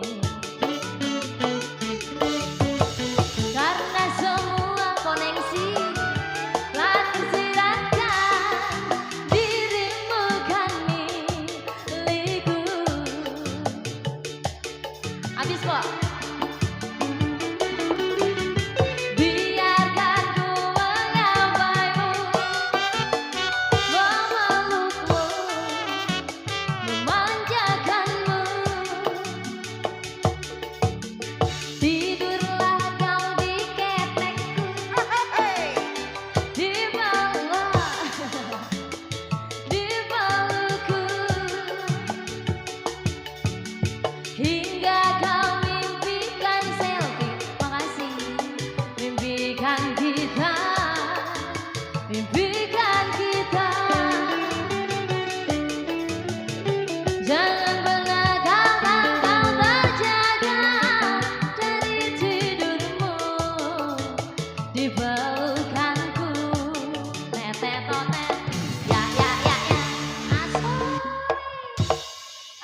Karena semua koneksi telah tersiratkan, dirimu kan milikku. Habis kok. Biarkan ku mengabaimu, memelukmu, memanjakanmu. Tidurlah kau di ketekku, di bawah, di pelukku, hingga kau mimpikan selfie. Makasih. Mimpikan kita, mimpikan kita. Jangan pernah kau terjaga dari tidurmu, di pelukanku. Tetet-totet, ya ya ya ya, asoy.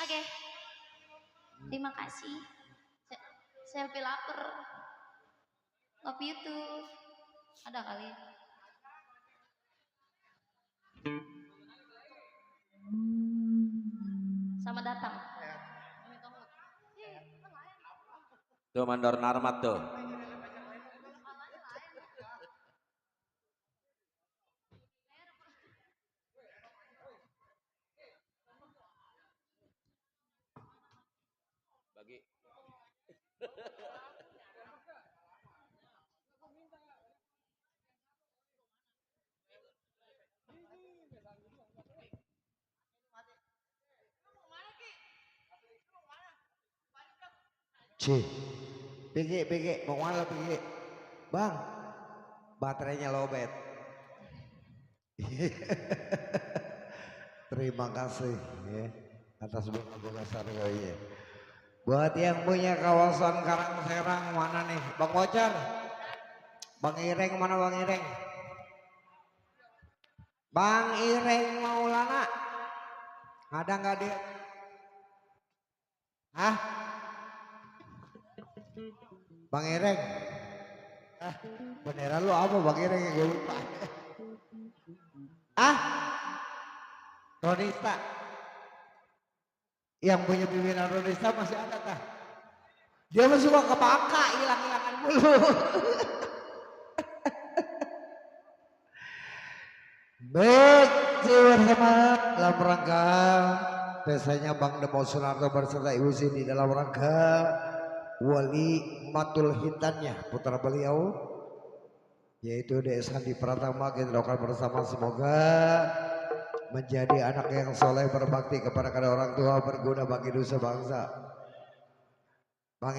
Oke, terima kasih. Selfie lapar. Love you too. Ada kali. Selamat datang. Tuh mandor narmat tuh. Bagi. Cih, PG, mau mana PG? Bang, baterainya lowbat. Terima kasih ya atas bunga sargoye. Buat yang punya kawasan Karangserang mana nih? Bang Bocar, Bang Ireng mana Bang Ireng? Bang Ireng Maulana, ada nggak dia? Hah? Bang Ireng? Ah, beneran lu apa Bang Ireng yang gue lupa? Ah? Ronista? Yang punya pimpinan Ronista masih ada tah? Dia masih suka kepaka, hilang-hilangan mulu. Baik, bersama dalam rangka biasanya Bang Demo Sunarto beserta Ibu Cindy dalam rangka wali matul hitannya putra beliau yaitu Dek Sandi Pratama. Kita doakan bersama semoga menjadi anak yang soleh berbakti kepada kedua orang tua, berguna bagi dosa bangsa. Bang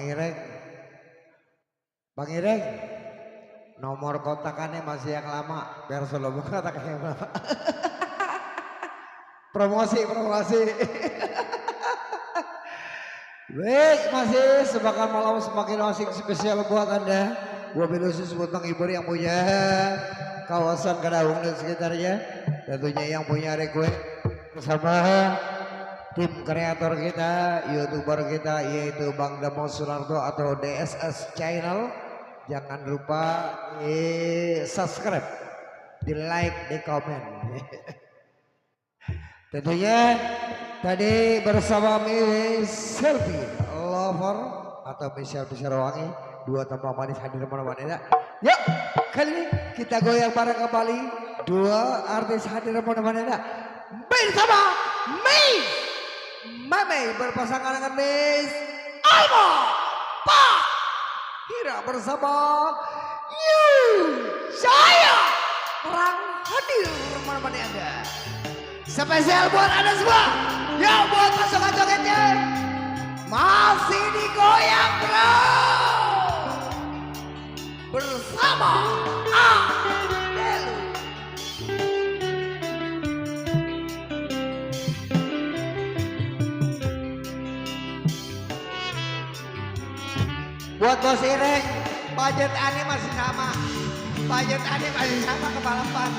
Ireng, nomor kontakannya masih yang lama biar selalu kontakannya yang lama. promosi Baik, masih sebagai malam semakin asik spesial buat Anda. Wabil khusus buat menghibur yang punya kawasan Kedaung dan sekitarnya. Tentunya yang punya request bersama tim kreator kita, youtuber kita yaitu Bang Damo Sunarto atau DSS Channel. Jangan lupa di subscribe, di like, di komen. Tentunya tadi bersama Miss Selfie Lover atau Michelle Wangi, dua tambah manis hadir mana-mana. Yuk, kali ini kita goyang bareng kembali. Dua artis hadir mana-mana. Bersama Miss Mame berpasangan dengan Miss Alma Pak Hira bersama saya orang hadir mana-mana Anda. Spesial buat Anda semua yang buat pasukan jogetnya masih digoyang bro bersama Adelu. Buat bos Ireng, budget aneh masih sama. Budget aneh masih sama kepala pan.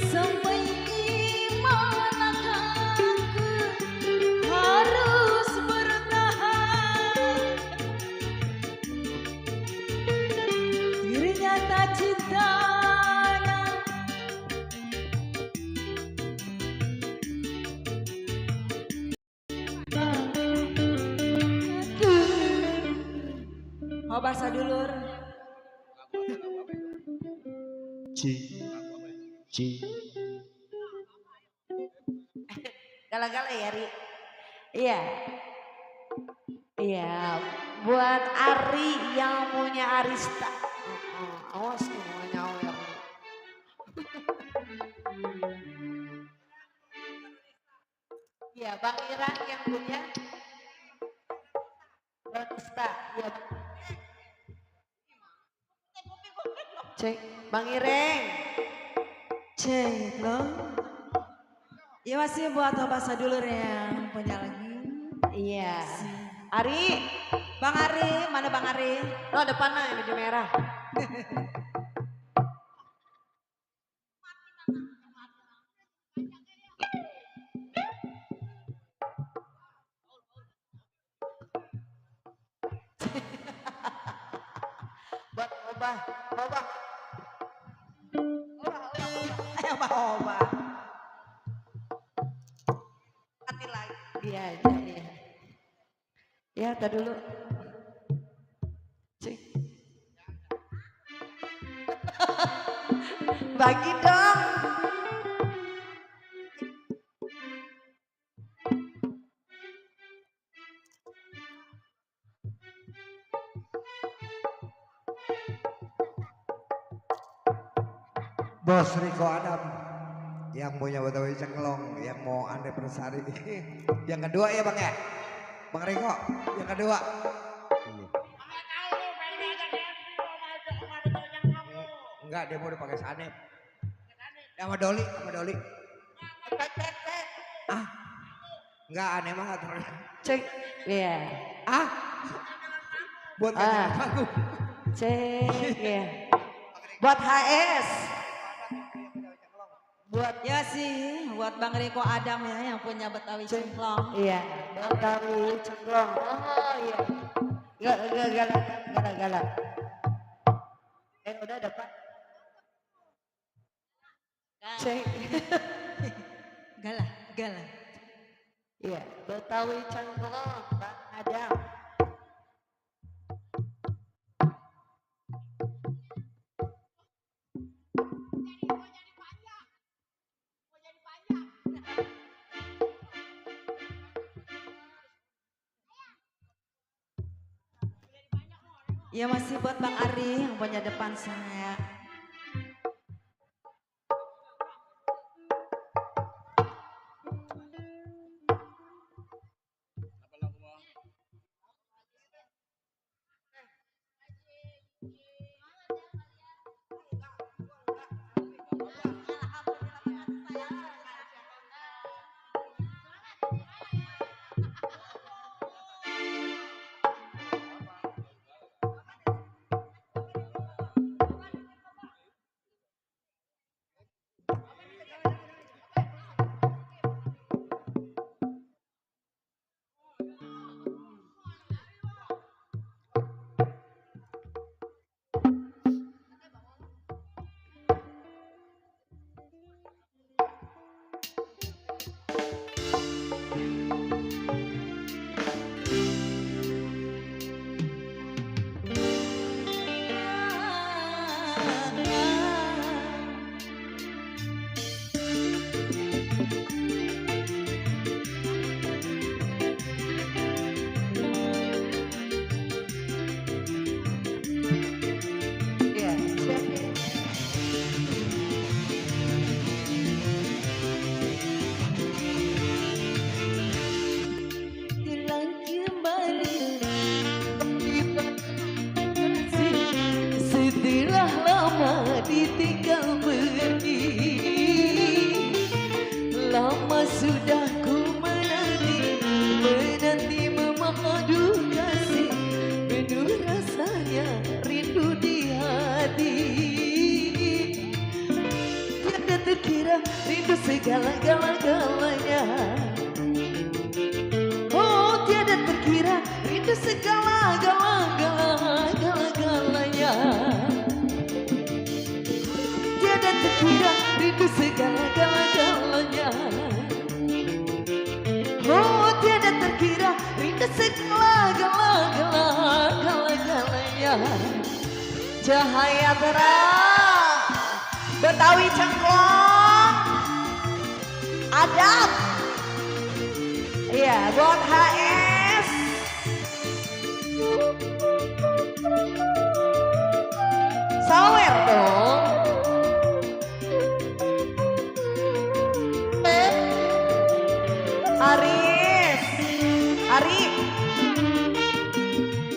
Sampai manakah aku harus bertahan? Dirinya tak cintanya. Mau bahasa dulur. Ci. Gala-gala ya Ri. Iya. Iya. Buat Ari yang punya Arista. Awas tuh nyawa yang. Iya, Bang Iran yang punya Arista. Iya. Cek, Bang Ireng. Cek lo. Ya masih buat bahasa dulur yang punya lagi. Iya. Ari, Bang Ari, mana Bang Ari? lo depan lah yang baju merah. Buat obah. Oba-oba. Hati lagi. Iya, jadi. Ya, tar dulu. Cek. Bagi dong. Bos Riko Adam yang punya Betawi Cenglong yang mau Anda Persari. Yang kedua ya Bang ya, Bang Riko yang kedua. Enggak, dia mau dipakai Sanep. Sama Doli. Ah, enggak aneh banget. Cek. Iya. Ah, buat ganjil aku. Cek. Iya. Buat HS. Buat ya sih, buat Bang Riko Adam ya yang punya Betawi Cengklong. Iya. Betawi Cenglong. Oh iya. Gala. Udah dapat. Cek. Gala. Iya. Betawi Cenglong. Bang Adam. Ya masih buat Bang Ari yang punya depan saya. terkira rindu segala-galanya. Oh tiada terkira rindu segala-galanya. Tiada terkira rindu segala-galanya. Oh tiada terkira rindu segala-galanya. Cahaya terang Betawi cengklong adab. Iya buat HS. Sawer dong. Arif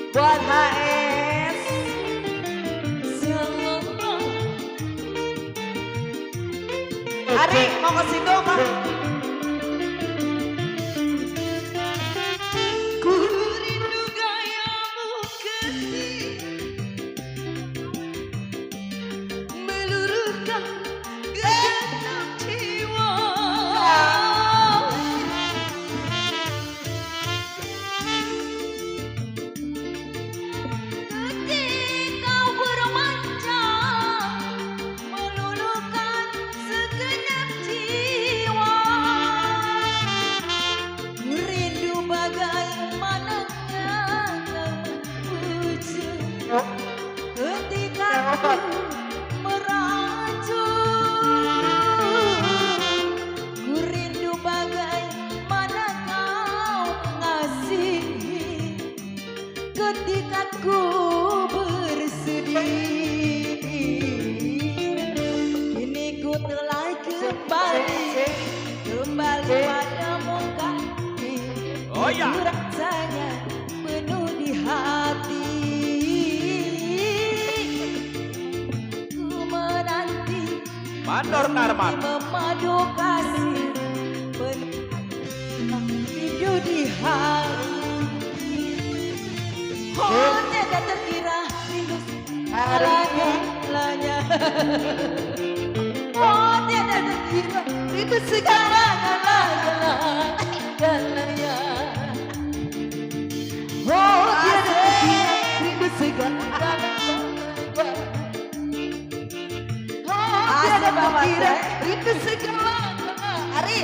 buat HS. Ari mau ke situ mah. Ku rindu gayamu ketika meluruhkan genap jiwa. Ketika bermanja meluluhkan segenap jiwa. Rindu bagaimana wujud ketika aku meracun. Ku rindu bagaimana kau mengasihi ketika ku bersedih. Kini ku telah kembali padamu kaki. Oh ya. Rasanya penuh di hati. Ku menanti Mandor Karman. memadu kasih penuh rindu di hati. Oh tiada terkira rindu segala-galanya. Oh tiada terkira rindu segala-galanya. Oh tiada terkira rindu segala-galanya. Oh tiada terkira rindu segala-galanya. Ari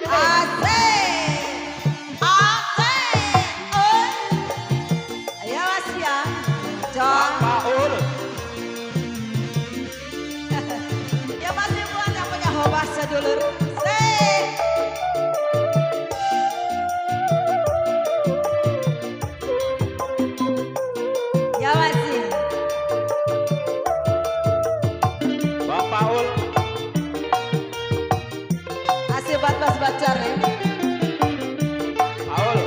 Asik ayo Mas ya Jong. Paul. Ya masih buat yang punya hoba sedulur. Ya masih. Bang Paul. Asih bat-bat bacar ya. Paul.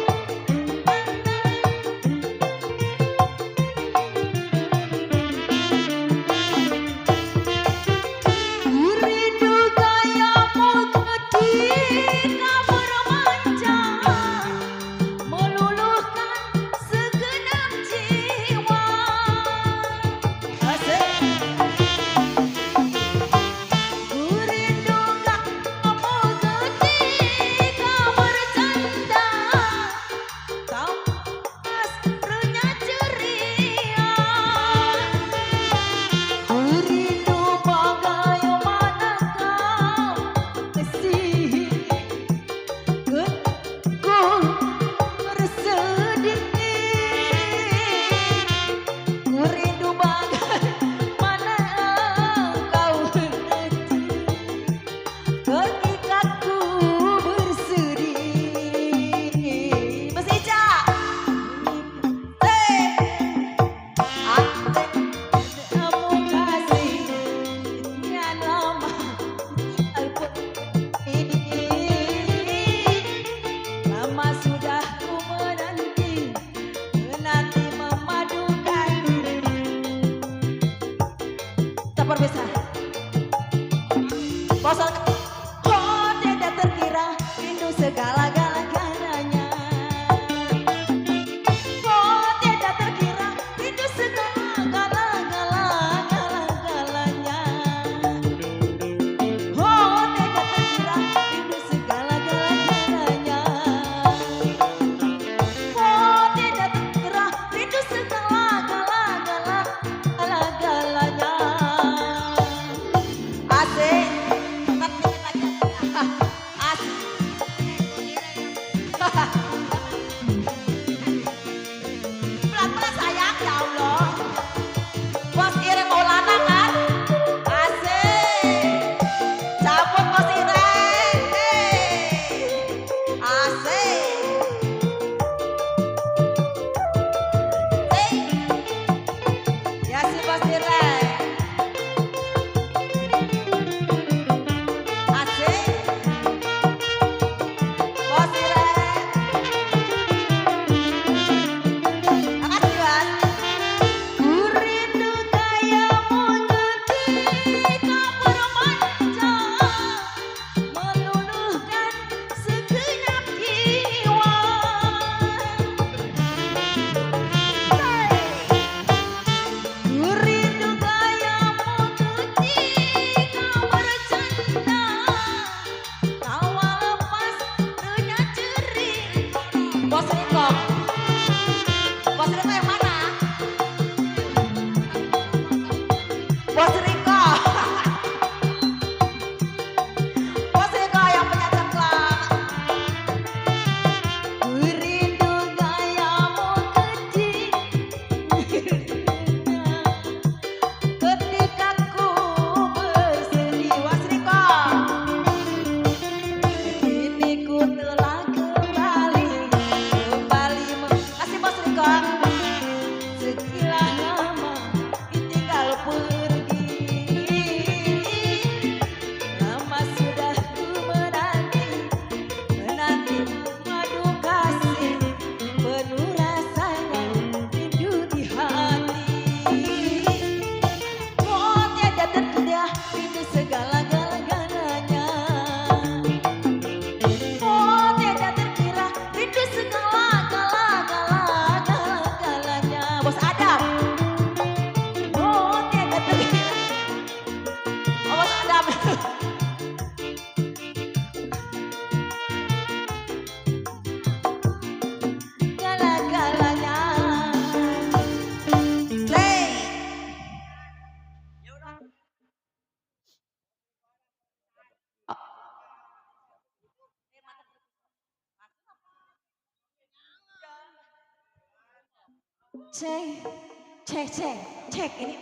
Rindu gayamu ketika bermanja meluluhkan segenap jiwa. Asik. Ku rindu gayamu ketika bercanda tamas runya ceria. Ku rindu bagaimana kau kasihi ketika bersedih. Ku rindu bagaimana kau mengerti ketika ku bersedih. Mas Ica. Kamu kasih sekian lama lama sudah ku menanti memadukan. Tak berbisa Bosan. Oh tidak terkira rindu segala-galanya. Oh tidak terkira rindu segala-galanya. Bos Direk. Asik. Bos Direk. Makasih Bos. Ku rindu gayamu ketika bermanja, meluluhkan segenap jiwa. Ku rindu gayamu ketika bercanda, tawa lepas renyah ceria. Bos Riko. Bos Riko yang mana? Bos Riko. Bos Riko yang punya cengklang. Ku rindu gayamu ketika ku bersedih. Bos Riko. Kini ku telah kembali kasih Bos Riko. Sekilas lama ditinggal pergi, lama sudah ku menanti madu kasih penuh rasanya rindu di hati. Oh tiada terkira rindu segala-galanya. Oh tiada terkira rindu segala-galanya. Bos Adam. Oh tiada terkira. Oh Bos Adam. Galak-galaknya. Play. Cek, cek ini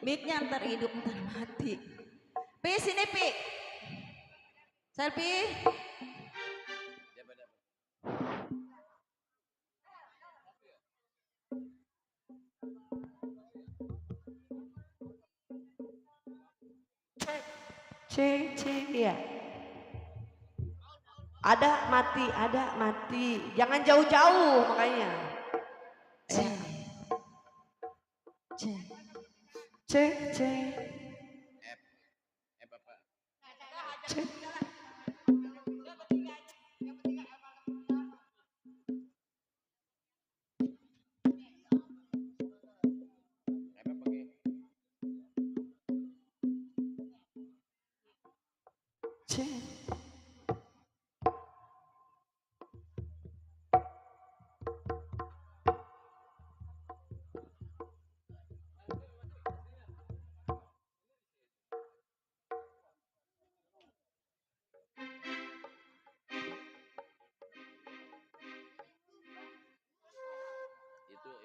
mic-nya ntar hidup ntar mati. Pi sini Pi. Selfie. Cek ya. Ada mati. Jangan jauh-jauh makanya. Cek. Cek. Cek.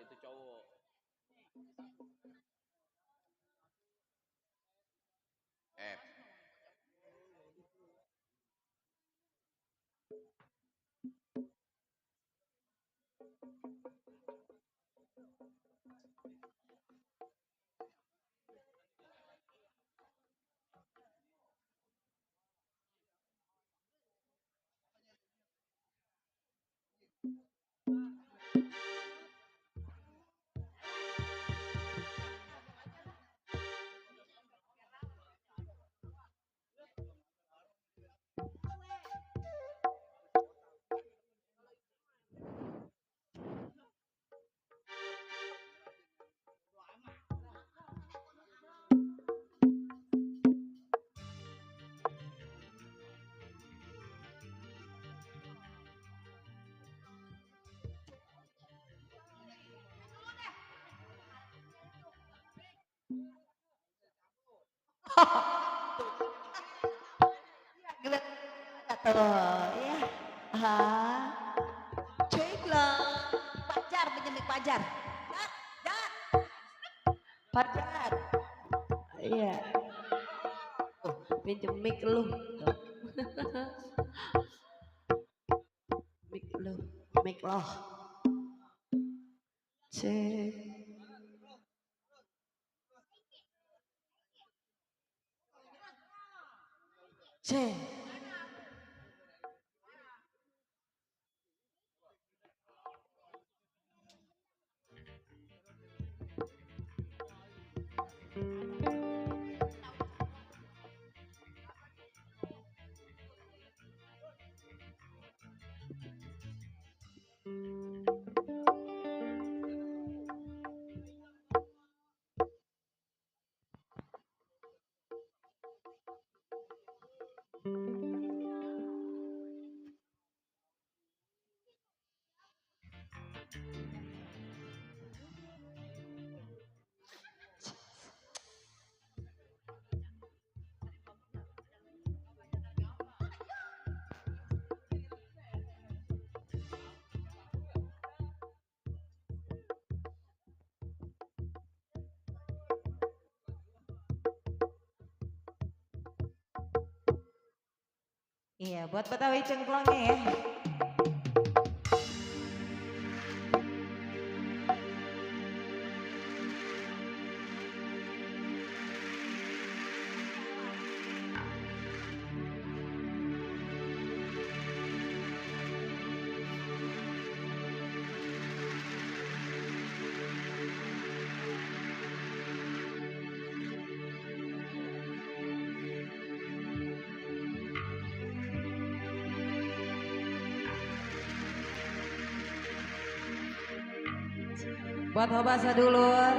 Itu cowok. Tuh ya. Ceklah. Pajar penjemik pajar. Pajar. Iya. Pinjem mic lu. Mic lo. Cek. Ceng. Iya, buat Betawi cengklongnya ya. Buat Hoba Sadulur.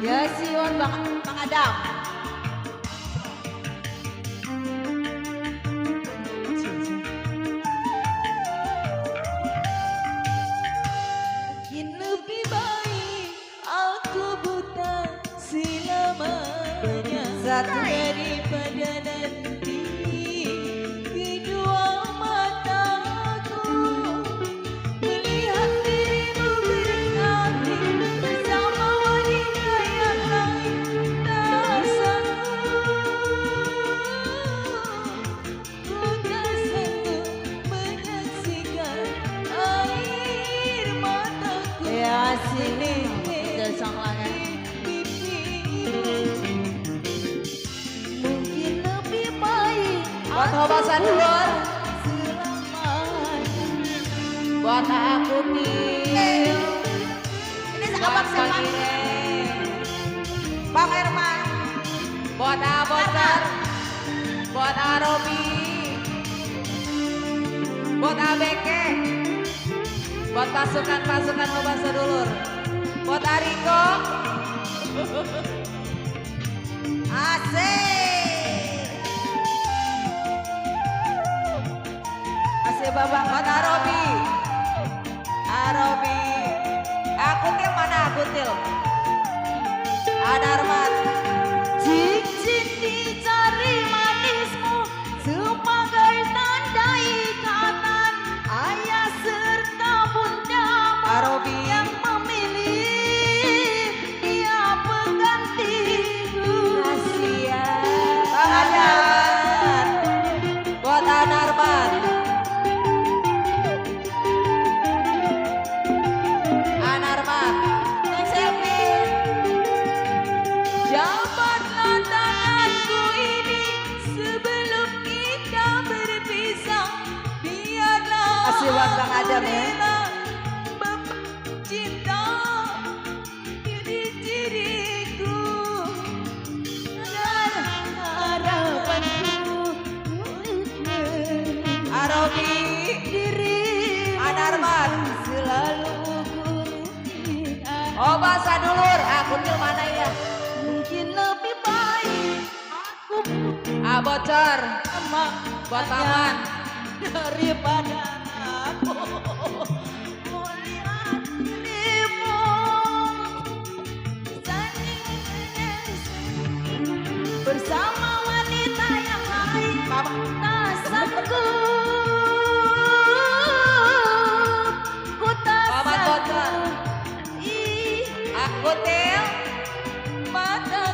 Ya Sion Bang Adam. Mungkin lebih baik aku buta selamanya daripada nanti kedua mataku melihat dirimu bernyanyi bersama wanita yang lain. Tak sanggup, ku tak sanggup menyaksikan air mataku. Ya sini udah sang langan. Mungkin lebih baik buat Hoba Sadulur, buat aku nih. Ini abang siapa? Bang Herman, buat Abotar, buat Arobi, buat ABK, buat pasukan-pasukan Hoba Sadulur, buat Ariko. Asik. Asik babang buat Arobi. Arobi. Akutil mana Akutil? Adarmat. Cincin dicari manismu sebagai tanda ikatan ayah serta bundamu. Arobi yang memilih dia penggantiku. Kasihan. Bang Adan. Buat Adarmat. Anarmat. Selfie. Jabatlah tanganku ini sebelum kita berpisah. Biarlah Kasih buat Bang Adam ya. cinta diri-diriku dan harapanku Arobi. diri Anarmat. selalu Hoba Sadulur. Akutil mana ya? mungkin lebih baik aku Abocor. emak Buat Maman. daripada aku melihat dirimu bersama